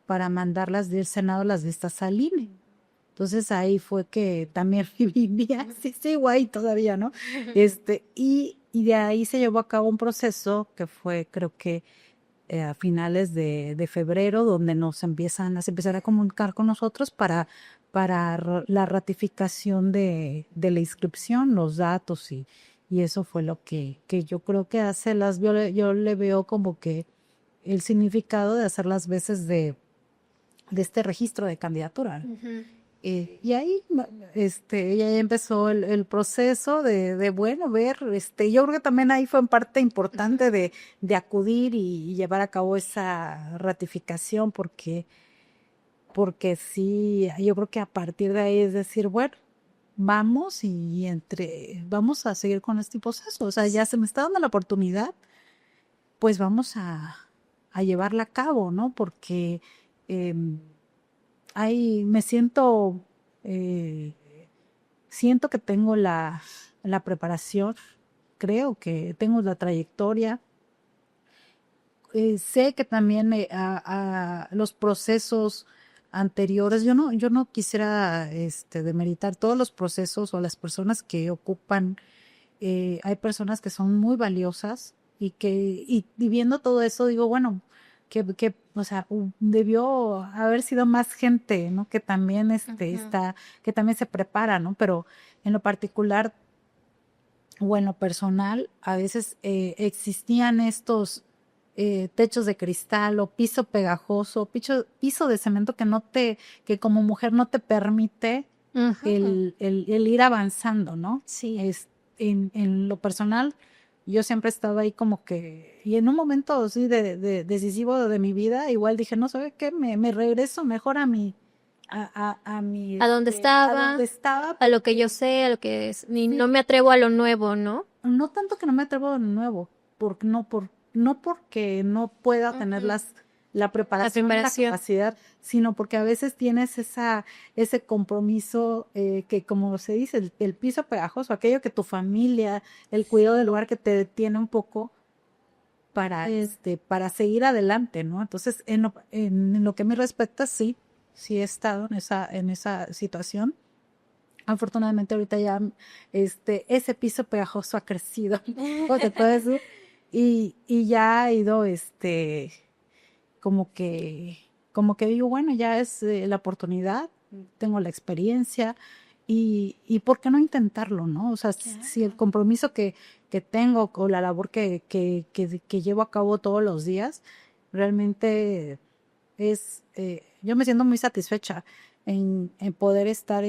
para mandarlas del Senado las listas al INE. Entonces ahí fue que también vivía, sí, guay todavía, ¿no? Y de ahí se llevó a cabo un proceso que fue, creo que a finales de febrero, donde se empezaron a comunicar con nosotros para la ratificación de la inscripción, los datos y eso fue lo que yo creo que yo le veo como que el significado de hacer las veces de este registro de candidatura, ¿no? Y ahí, ya empezó el proceso bueno, ver, yo creo que también ahí fue en parte importante de acudir y llevar a cabo esa ratificación, porque sí, yo creo que a partir de ahí es decir, bueno, vamos vamos a seguir con este proceso, o sea, ya se me está dando la oportunidad, pues vamos a llevarla a cabo, ¿no? Porque em, ahí eh, siento que tengo la preparación, creo que tengo la trayectoria, sé que también a los procesos anteriores, yo no quisiera demeritar todos los procesos o las personas que ocupan, hay personas que son muy valiosas y viendo todo eso digo, bueno, o sea, debió haber sido más gente, ¿no? Que también está, que también se prepara, ¿no? Pero en lo particular o en lo personal, a veces existían estos techos de cristal o piso pegajoso, piso de cemento que como mujer no te permite el ir avanzando, ¿no? Sí. En lo personal, yo siempre estaba ahí como que, y en un momento así decisivo de mi vida, igual dije, no, ¿sabe qué? Me regreso mejor a mi, a mi, A donde estaba, a donde estaba, a lo que yo sé, a lo que es, sí, no me atrevo a lo nuevo, ¿no? no tanto que no me atrevo de nuevo, no porque no pueda tener la preparación, la capacidad, sino porque a veces tienes ese compromiso que, como se dice, el piso pegajoso, aquello que tu familia, el cuidado del lugar que te detiene un poco para seguir adelante, ¿no? Entonces, en lo que me respecta, sí he estado en esa situación. Afortunadamente ahorita ya ese piso pegajoso ha crecido de todo eso y ya ha ido como que digo, bueno, ya es la oportunidad, tengo la experiencia y ¿por qué no intentarlo, no? O sea, si el compromiso que tengo o la labor que llevo a cabo todos los días realmente yo me siento muy satisfecha en poder estar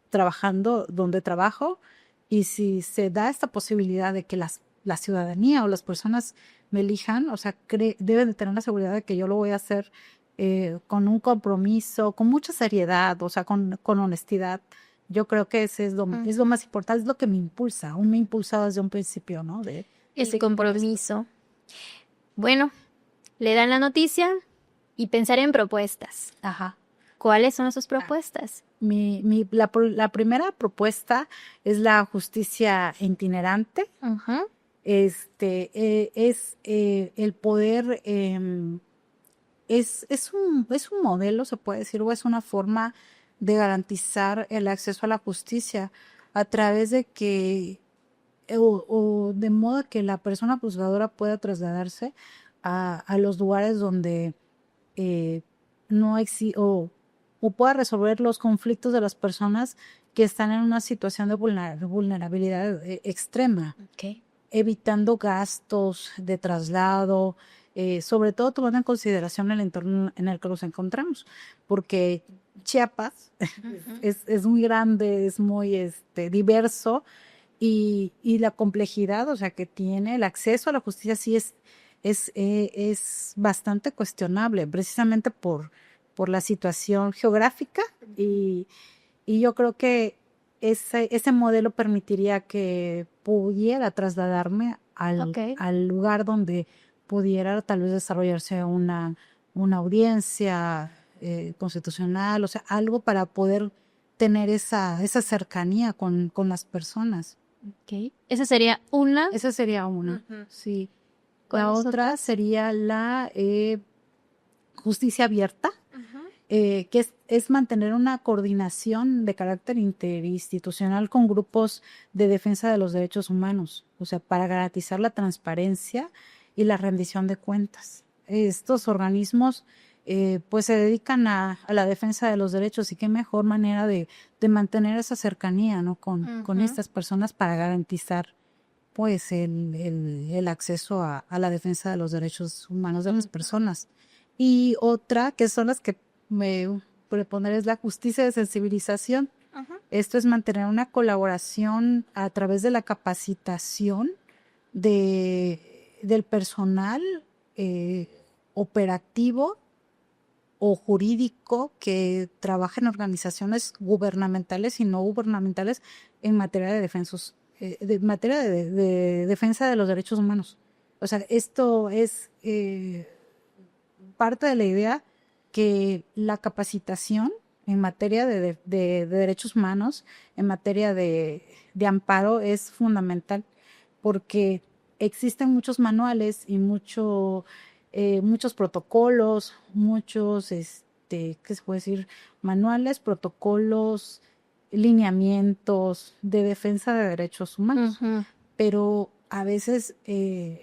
trabajando donde trabajo y si se da esta posibilidad de que la ciudadanía o las personas me elijan, o sea, deben de tener la seguridad de que yo lo voy a hacer con un compromiso, con mucha seriedad, o sea, con honestidad. Yo creo que ese es lo más importante, es lo que me impulsa, aún me ha impulsado desde un principio, ¿no? Ese compromiso. Bueno, le dan la noticia y pensar en propuestas. Ajá. ¿Cuáles son sus propuestas? La primera propuesta es la justicia itinerante. Ajá. Es el poder, es un modelo, se puede decir, o es una forma de garantizar el acceso a la justicia a través de que, o de modo que la persona juzgadora pueda trasladarse a los lugares donde no existe o pueda resolver los conflictos de las personas que están en una situación de vulnerabilidad extrema, evitando gastos de traslado, sobre todo tomando en consideración el entorno en el que nos encontramos, porque Chiapas es muy grande, es muy diverso y la complejidad, o sea, que tiene el acceso a la justicia sí es bastante cuestionable, precisamente por la situación geográfica y yo creo que ese modelo permitiría que pudiera trasladarme al lugar donde pudiera tal vez desarrollarse una audiencia constitucional, o sea, algo para poder tener esa cercanía con las personas. Esa sería una. Esa sería una, sí. La ¿Cuáles otra otras? sería la justicia abierta, que es mantener una coordinación de carácter interinstitucional con grupos de defensa de los derechos humanos, o sea, para garantizar la transparencia y la rendición de cuentas. Estos organismos pues se dedican a la defensa de los derechos y qué mejor manera de mantener esa cercanía, ¿no? con estas personas para garantizar pues el acceso a la defensa de los derechos humanos de las personas. Y otra, que son las que me proponer, es la justicia de sensibilización. Esto es mantener una colaboración a través de la capacitación del personal operativo o jurídico que trabaja en organizaciones gubernamentales y no gubernamentales en materia de de defensa de los derechos humanos. O sea, esto es parte de la idea que la capacitación en materia de derechos humanos, en materia de amparo, es fundamental porque existen muchos manuales y mucho muchos protocolos, muchos, ¿qué se puede decir? Manuales, protocolos, lineamientos de defensa de derechos humanos. Ujú. Pero a veces el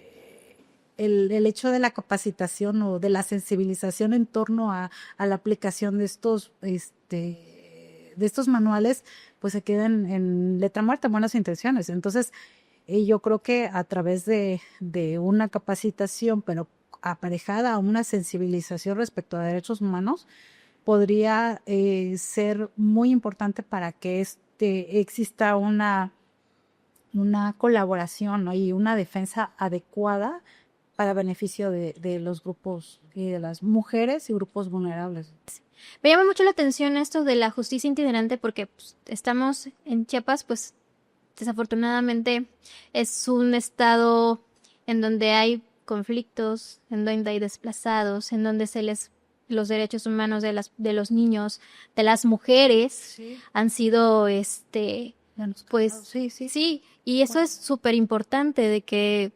hecho de la capacitación o de la sensibilización en torno a la aplicación de estos manuales, pues se quedan en letra muerta, buenas intenciones. Entonces, yo creo que a través de una capacitación, pero aparejada a una sensibilización respecto a derechos humanos, podría ser muy importante para que exista una colaboración, ¿no? Y una defensa adecuada para beneficio de los grupos y de las mujeres y grupos vulnerables. Me llama mucho la atención esto de la justicia itinerante porque pues, estamos en Chiapas, pues desafortunadamente es un estado en donde hay conflictos, en donde hay desplazados, en donde los derechos humanos de los niños, de las mujeres Sí. han sido pues Sí. sí, y eso es súper importante de que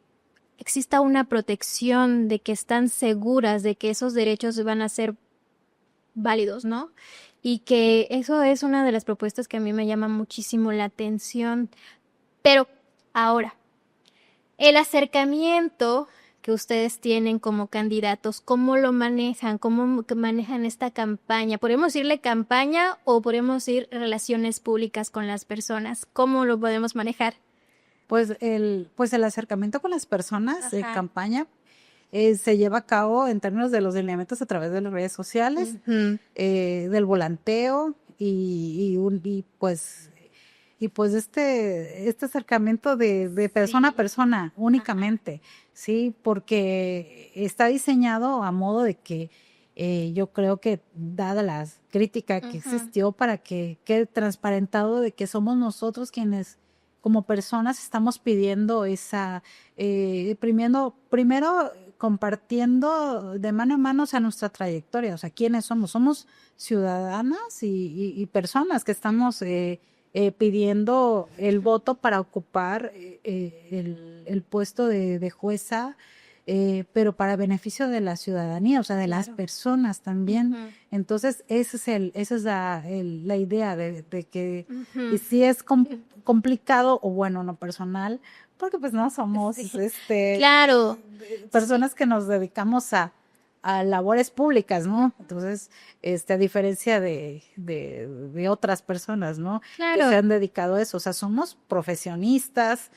exista una protección, de que están seguras de que esos derechos van a ser válidos, ¿no? Y que eso es una de las propuestas que a mí me llama muchísimo la atención. Pero ahora, el acercamiento que ustedes tienen como candidatos, ¿cómo lo manejan? ¿Cómo manejan esta campaña? ¿Podemos decirle campaña o podemos decir relaciones públicas con las personas? ¿Cómo lo podemos manejar? Pues el acercamiento con las personas de Ajá. campaña se lleva a cabo en términos de los lineamientos a través de las redes sociales, Ujú. del volanteo y pues este acercamiento de persona a persona únicamente, sí, porque está diseñado a modo de que yo creo que dada la crítica que existió para que quede transparentado de que somos nosotros quienes como personas estamos pidiendo primero compartiendo de mano en mano, o sea, nuestra trayectoria, o sea, quiénes somos. Somos ciudadanas y personas que estamos pidiendo el voto para ocupar el puesto de jueza, pero para beneficio de la ciudadanía, o sea, de las personas también. Entonces, esa es la idea de que y sí es complicado, o bueno, no personal, porque pues no somos Claro. personas que nos dedicamos a labores públicas, ¿no? Entonces, a diferencia de otras personas, ¿no? Que Claro. se han dedicado a eso, o sea, somos profesionistas,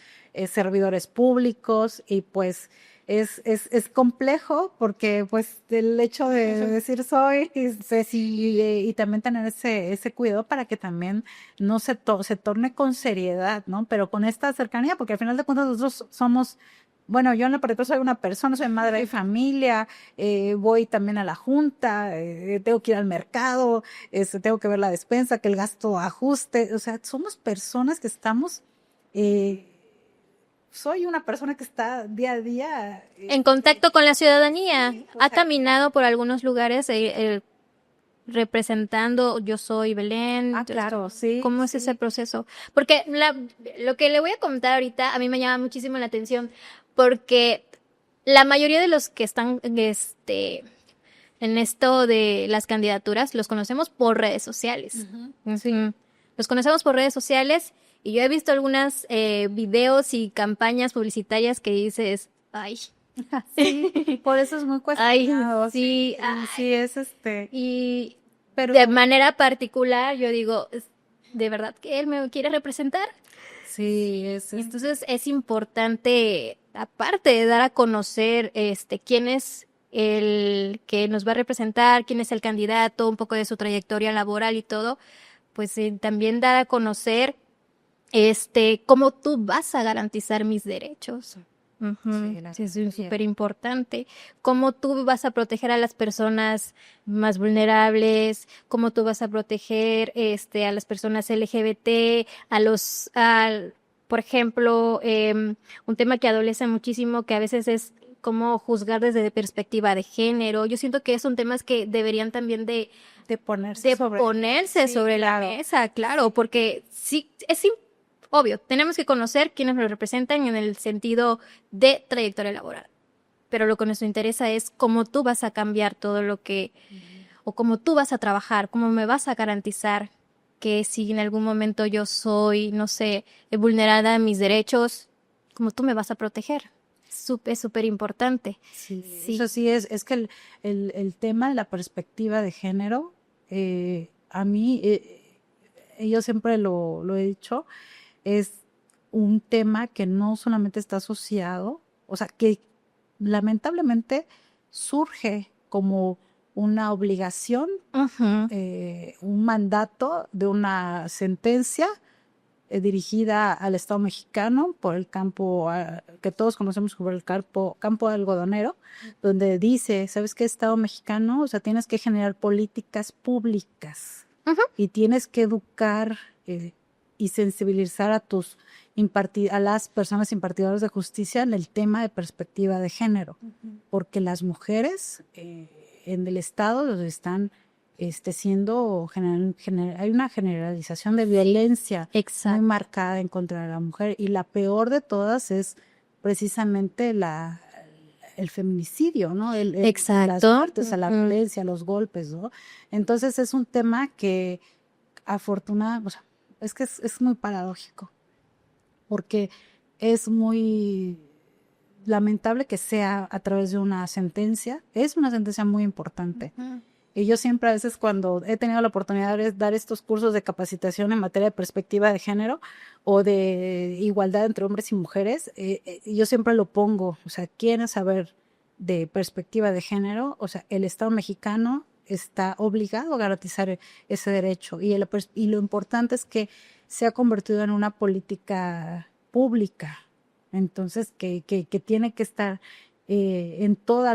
servidores públicos y pues es complejo porque pues el hecho de decir soy y también tener ese cuidado para que también no se torne con seriedad, ¿no? Pero con esta cercanía, porque al final de cuentas nosotros somos, bueno, yo en la particular soy una persona, soy madre de familia, voy también a la junta, tengo que ir al mercado, tengo que ver la despensa, que el gasto ajuste, o sea, somos personas que estamos, soy una persona que está día a día En contacto con la ciudadanía. sí, o Ha sea, caminado por algunos lugares representando Yo Soy Belén. claro, sí. ¿Cómo es ese proceso? Porque lo que le voy a comentar ahorita a mí me llama muchísimo la atención porque la mayoría de los que están en esto de las candidaturas los conocemos por redes sociales. Sí. Los conocemos por redes sociales y yo he visto algunas videos y campañas publicitarias que dices, ay, Sí, por eso es muy ay, cuestionado. sí, Sí, es y pero de manera particular yo digo, ¿de verdad que él me quiere representar? sí, Entonces es importante, aparte de dar a conocer quién es el que nos va a representar, quién es el candidato, un poco de su trayectoria laboral y todo, pues también dar a conocer cómo tú vas a garantizar mis derechos. Sí, es súper importante. Cómo tú vas a proteger a las personas más vulnerables, cómo tú vas a proteger a las personas LGBT, por ejemplo, un tema que adolece muchísimo, que a veces es cómo juzgar desde perspectiva de género. Yo siento que son temas que deberían también de ponerse sobre la mesa, claro, porque sí, obvio, tenemos que conocer quiénes nos representan en el sentido de trayectoria laboral. pero lo que nos interesa es cómo tú vas a cambiar todo lo que, o cómo tú vas a trabajar, cómo me vas a garantizar que si en algún momento yo soy, no sé, vulnerada en mis derechos, cómo tú me vas a proteger. Es súper importante. Sí, Sí. eso sí es que el tema de la perspectiva de género, a mí, yo siempre lo he dicho, es un tema que no solamente está asociado, o sea, que lamentablemente surge como una obligación, Ujú. un mandato de una sentencia dirigida al Estado mexicano por el campo que todos conocemos como el campo algodonero, donde dice, ¿sabes qué? Estado mexicano, o sea, tienes que generar políticas públicas Ujú. y tienes que educar y sensibilizar a las personas impartidoras de justicia en el tema de perspectiva de género, porque las mujeres en el Estado están siendo, hay una generalización de violencia muy Exacto. marcada en contra de la mujer, y la peor de todas es precisamente el feminicidio, ¿no? Las Exacto. muertes, a la Ujú. violencia, los golpes, ¿no? Entonces es un tema que afortunadamente, o sea, es que es muy paradójico, porque es muy lamentable que sea a través de una sentencia. Es una sentencia muy importante. Ujú. Y yo siempre a veces cuando he tenido la oportunidad de dar estos cursos de capacitación en materia de perspectiva de género o de igualdad entre hombres y mujeres, yo siempre lo pongo, o sea, quieren saber de perspectiva de género, o sea, el Estado mexicano está obligado a garantizar ese derecho, y lo importante es que se ha convertido en una política pública, entonces que tiene que estar en en todos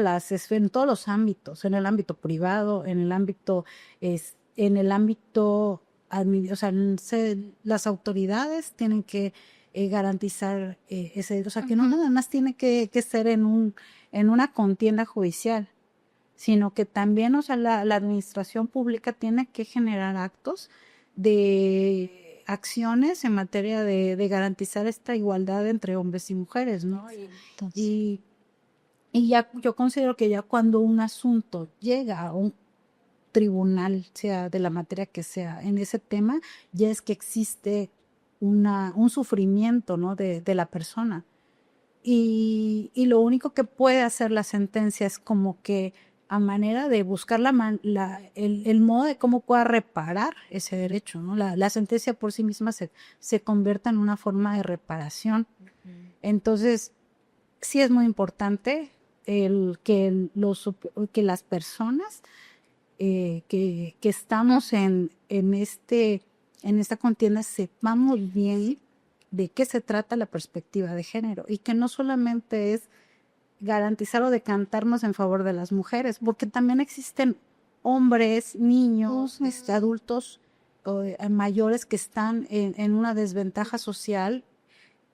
los ámbitos, en el ámbito privado, en el ámbito, o sea, las autoridades tienen que garantizar ese, o sea, que no Ujú. nada más tiene que ser en una contienda judicial, sino que también, o sea, la administración pública tiene que generar actos de acciones en materia de garantizar esta igualdad entre hombres y mujeres, ¿no? Entonces, Y, y ya yo considero que ya cuando un asunto llega a un tribunal, sea de la materia que sea, en ese tema, ya es que existe un sufrimiento, ¿no? de la persona. Y lo único que puede hacer la sentencia es como que a manera de buscar el modo de cómo pueda reparar ese derecho, ¿no? La sentencia por sí misma se convierta en una forma de reparación. Entonces, sí es muy importante que las personas que estamos en esta contienda sepamos bien de qué se trata la perspectiva de género, y que no solamente es garantizar o decantarnos en favor de las mujeres, porque también existen hombres, niños, adultos mayores que están en una desventaja social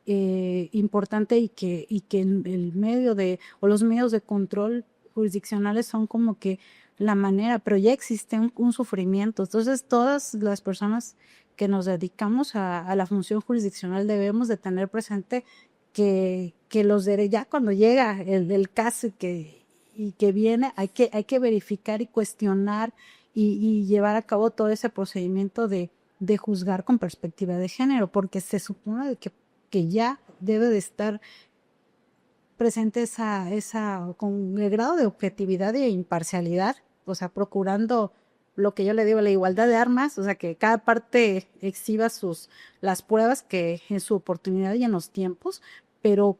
importante, y que el medio o los medios de control jurisdiccionales son como que la manera, pero ya existe un sufrimiento. Entonces, todas las personas que nos dedicamos a la función jurisdiccional debemos de tener presente que ya cuando llega el caso y que viene, hay que verificar y cuestionar y llevar a cabo todo ese procedimiento de juzgar con perspectiva de género, porque se supone que ya debe de estar presente con el grado de objetividad e imparcialidad, o sea, procurando lo que yo le digo, la igualdad de armas, o sea, que cada parte exhiba las pruebas que en su oportunidad y en los tiempos, pero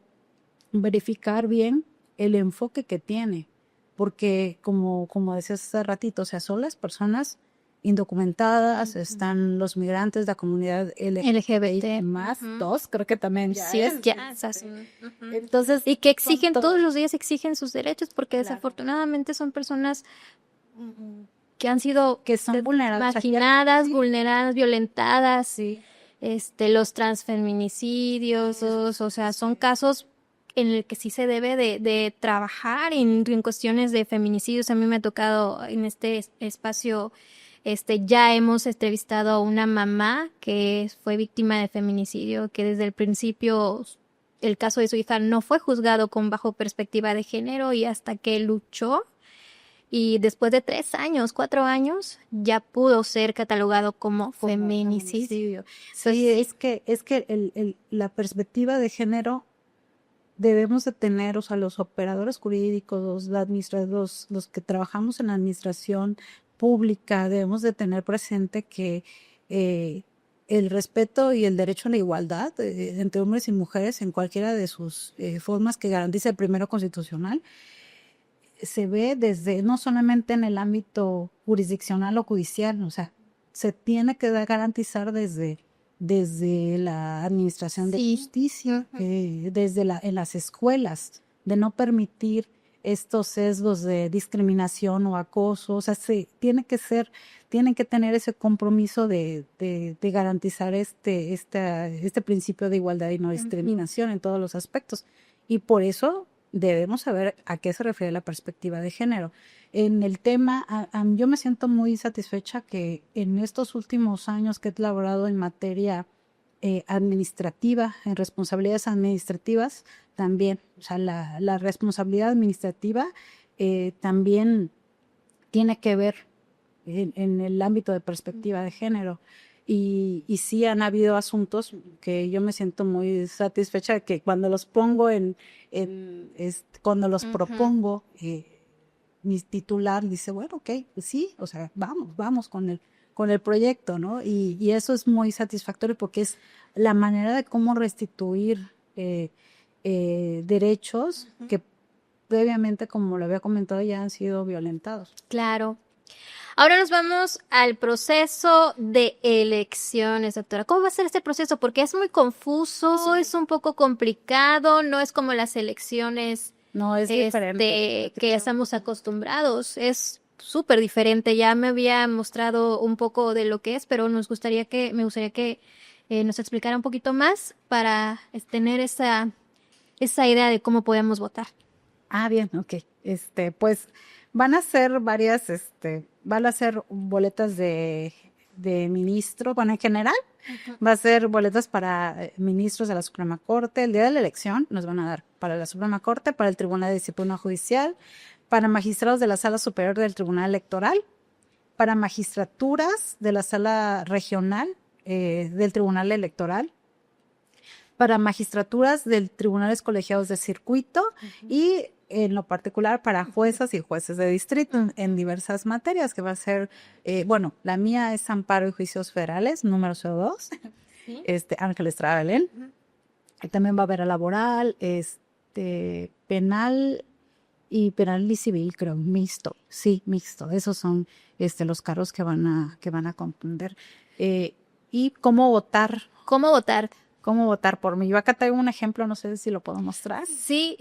verificar bien el enfoque que tiene, porque como decías hace ratito, o sea, son las personas indocumentadas, están los migrantes, la comunidad LGBTI LGBT. más, Ujú. dos, creo que también ya Sí, es. ya, esas son, ujú. Entonces, Y que son exigen, todos todos. los días exigen sus derechos, porque Claro. desafortunadamente son personas que han sido Que son vulnerables. marginadas, Sí, vulneradas, violentadas, sí, los transfeminicidios, o sea, son casos en el que sí se debe de trabajar en cuestiones de feminicidios. A mí me ha tocado en este espacio, ya hemos entrevistado a una mamá que fue víctima de feminicidio, que desde el principio el caso de su hija no fue juzgado con bajo perspectiva de género y hasta que luchó y después de 3 años, 4 años, ya pudo ser catalogado como Como feminicidio. feminicidio. Sí, es que la perspectiva de género debemos de tener, o sea, los operadores jurídicos, los administradores, los que trabajamos en la administración pública, debemos de tener presente que el respeto y el derecho a la igualdad entre hombres y mujeres en cualquiera de sus formas que garantiza el primero constitucional, se ve desde, no solamente en el ámbito jurisdiccional o judicial, o sea, se tiene que garantizar desde la administración de Sí. justicia, en las escuelas, de no permitir estos sesgos de discriminación o acoso, o sea, tienen que tener ese compromiso de garantizar este principio de igualdad y no discriminación en todos los aspectos. Y por eso debemos saber a qué se refiere la perspectiva de género. En el tema, yo me siento muy satisfecha que en estos últimos años que he elaborado en materia administrativa, en responsabilidades administrativas, también, o sea, la responsabilidad administrativa también tiene que ver en el ámbito de perspectiva de género. Y sí han habido asuntos que yo me siento muy satisfecha de que cuando los pongo cuando los propongo, mi titular dice, bueno, ok, pues sí, o sea, vamos con el proyecto, ¿no? Y eso es muy satisfactorio porque es la manera de cómo restituir derechos que previamente, como lo había comentado, ya han sido violentados. Claro. Ahora nos vamos al proceso de elecciones, doctora. ¿Cómo va a ser este proceso? Porque es muy confuso, es un poco complicado, no es como las elecciones No, es diferente. que estamos acostumbrados. Es súper diferente. Ya me había mostrado un poco de lo que es, pero me gustaría que nos explicara un poquito más para tener esa idea de cómo podemos votar. Ah, bien, ok. Pues van a ser van a ser boletas de ministro, bueno, en general, va a ser boletas para ministros de la Suprema Corte. El día de la elección nos van a dar para la Suprema Corte, para el Tribunal de Disciplina Judicial, para magistrados de la Sala Superior del Tribunal Electoral, para magistraturas de la Sala Regional del Tribunal Electoral, para magistraturas del Tribunales Colegiados de Circuito y en lo particular para juezas y jueces de distrito en diversas materias, que va a ser, bueno, la mía es Amparo y Juicios Federales, número 02, ¿Sí? Ángel Estrada Belén. Y también va a haber a laboral, penal y civil, creo, mixto, sí, mixto. Esos son los cargos que van a comprender. Y cómo votar. ¿Cómo votar? ¿Cómo votar por mí? Yo acá traigo un ejemplo, no sé si lo puedo mostrar. Sí,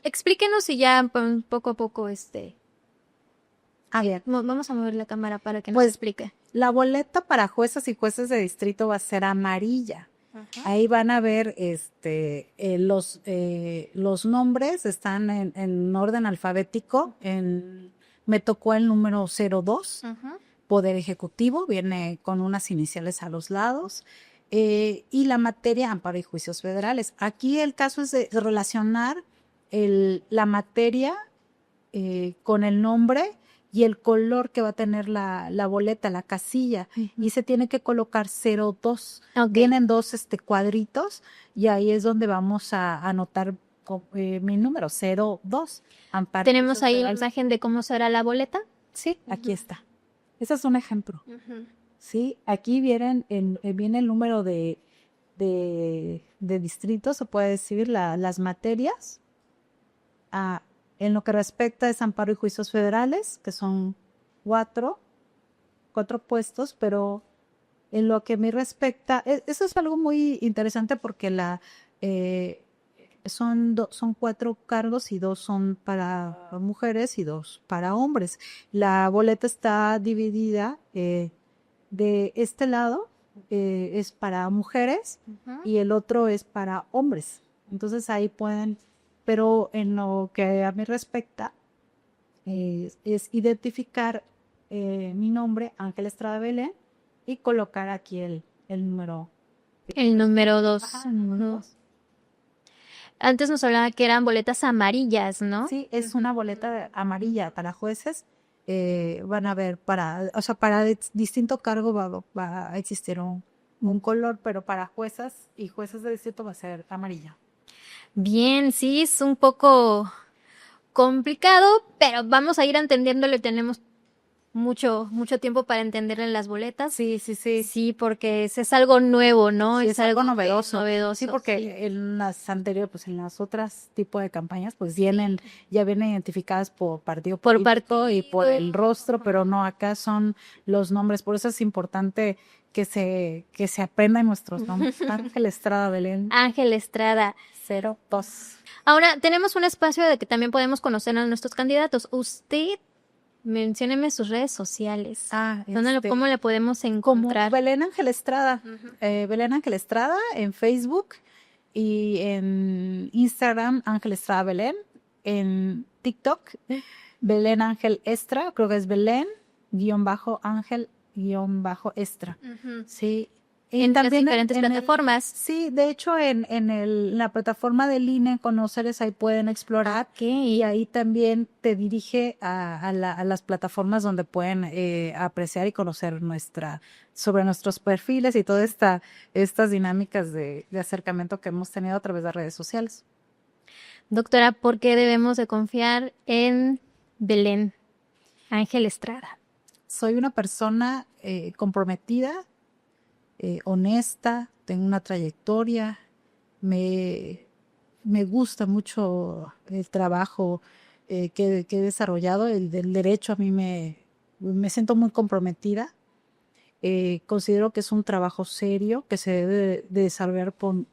explíquenos y ya poco a poco, Bien. vamos a mover la cámara para que nos Pues, explique. La boleta para jueces y jueces de distrito va a ser amarilla. Ahí van a ver los nombres, están en orden alfabético. Me tocó el número 02, Poder Ejecutivo, viene con unas iniciales a los lados. Y la materia Amparo y Juicios Federales. Aquí el caso es de relacionar la materia con el nombre y el color que va a tener la boleta, la casilla, y se tiene que colocar 02. Okay. Vienen dos cuadritos y ahí es donde vamos a anotar mi número, 02. Amparo. ¿Tenemos ahí la imagen de cómo será la boleta? Sí, aquí está. Ese es un ejemplo. Sí, aquí viene el número de distritos, se puede decir, las materias. En lo que respecta es Amparo y Juicios Federales, que son cuatro puestos, pero en lo que me respecta, eso es algo muy interesante porque son 4 cargos y 2 son para mujeres y 2 para hombres. La boleta está dividida de este lado es para mujeres y el otro es para hombres. Entonces ahí pueden, pero en lo que a mí respecta es identificar mi nombre, Ángel Estrada Belén, y colocar aquí el número. El número 2. Ajá, el número 2. Antes nos hablaba que eran boletas amarillas, ¿no? Sí, es una boleta amarilla para jueces. Van a ver, para distinto cargo va a existir un color, pero para juezas y jueces de distrito va a ser amarilla. Bien, sí, es un poco complicado, pero vamos a ir entendiéndolo y tenemos mucho tiempo para entenderle las boletas. Sí. Sí, porque es algo nuevo, ¿no? Sí, es algo novedoso. Sí, porque sí. en las anteriores, pues en las otras tipos de campañas, pues ya vienen identificadas por partido político y por el rostro, pero no, acá son los nombres. Por eso es importante que se aprendan nuestros nombres. Ángel Estrada Belén. Ángel Estrada. 02. Ahora, tenemos un espacio de que también podemos conocer a nuestros candidatos. Usted, mencióneme sus redes sociales. ¿Cómo le podemos encontrar? Como Belén Ángel Estrada. Belén Ángel Estrada en Facebook y en Instagram Ángel Estrada Belén. En TikTok Belén Ángel Estra, creo que es Belén-Ángel-Estra. Sí. En también las diferentes plataformas. Sí, de hecho en la plataforma del INE Conoceres ahí pueden explorar y ahí también te dirige a las plataformas donde pueden apreciar y conocer sobre nuestros perfiles y todas estas dinámicas de acercamiento que hemos tenido a través de redes sociales. Doctora, ¿por qué debemos de confiar en Belén Ángel Estrada? Soy una persona comprometida, honesta, tengo una trayectoria, me gusta mucho el trabajo que he desarrollado, el del derecho a mí me siento muy comprometida. Considero que es un trabajo serio que se debe de desarrollar con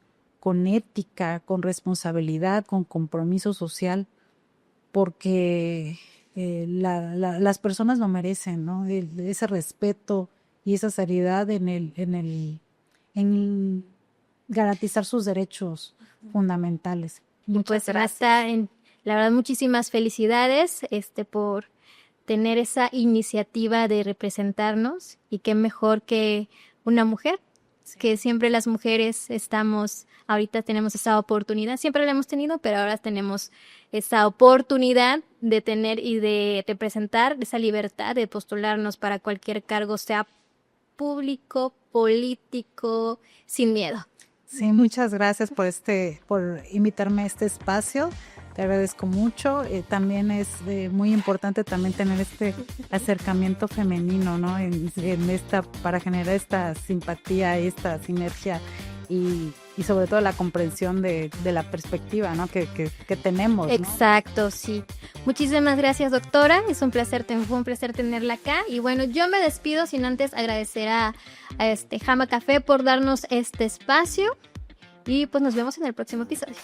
ética, con responsabilidad, con compromiso social, porque las personas lo merecen, ¿no? Ese respeto y esa seriedad en garantizar sus derechos fundamentales. Muchas gracias. La verdad, muchísimas felicidades por tener esa iniciativa de representarnos y qué mejor que una mujer, que siempre las mujeres ahorita tenemos esa oportunidad, siempre la hemos tenido, pero ahora tenemos esa oportunidad de tener y de representar esa libertad de postularnos para cualquier cargo, sea público, político, sin miedo. Sí, muchas gracias por invitarme a este espacio. Te agradezco mucho. También es muy importante también tener este acercamiento femenino, ¿no? Para generar esta simpatía, esta sinergia y sobre todo la comprensión de la perspectiva, ¿no? que tenemos, ¿no? Exacto, sí. Muchísimas gracias, doctora. Fue un placer tenerla acá. Y bueno, yo me despido sin antes agradecer a Jama Café por darnos este espacio. Y pues nos vemos en el próximo episodio.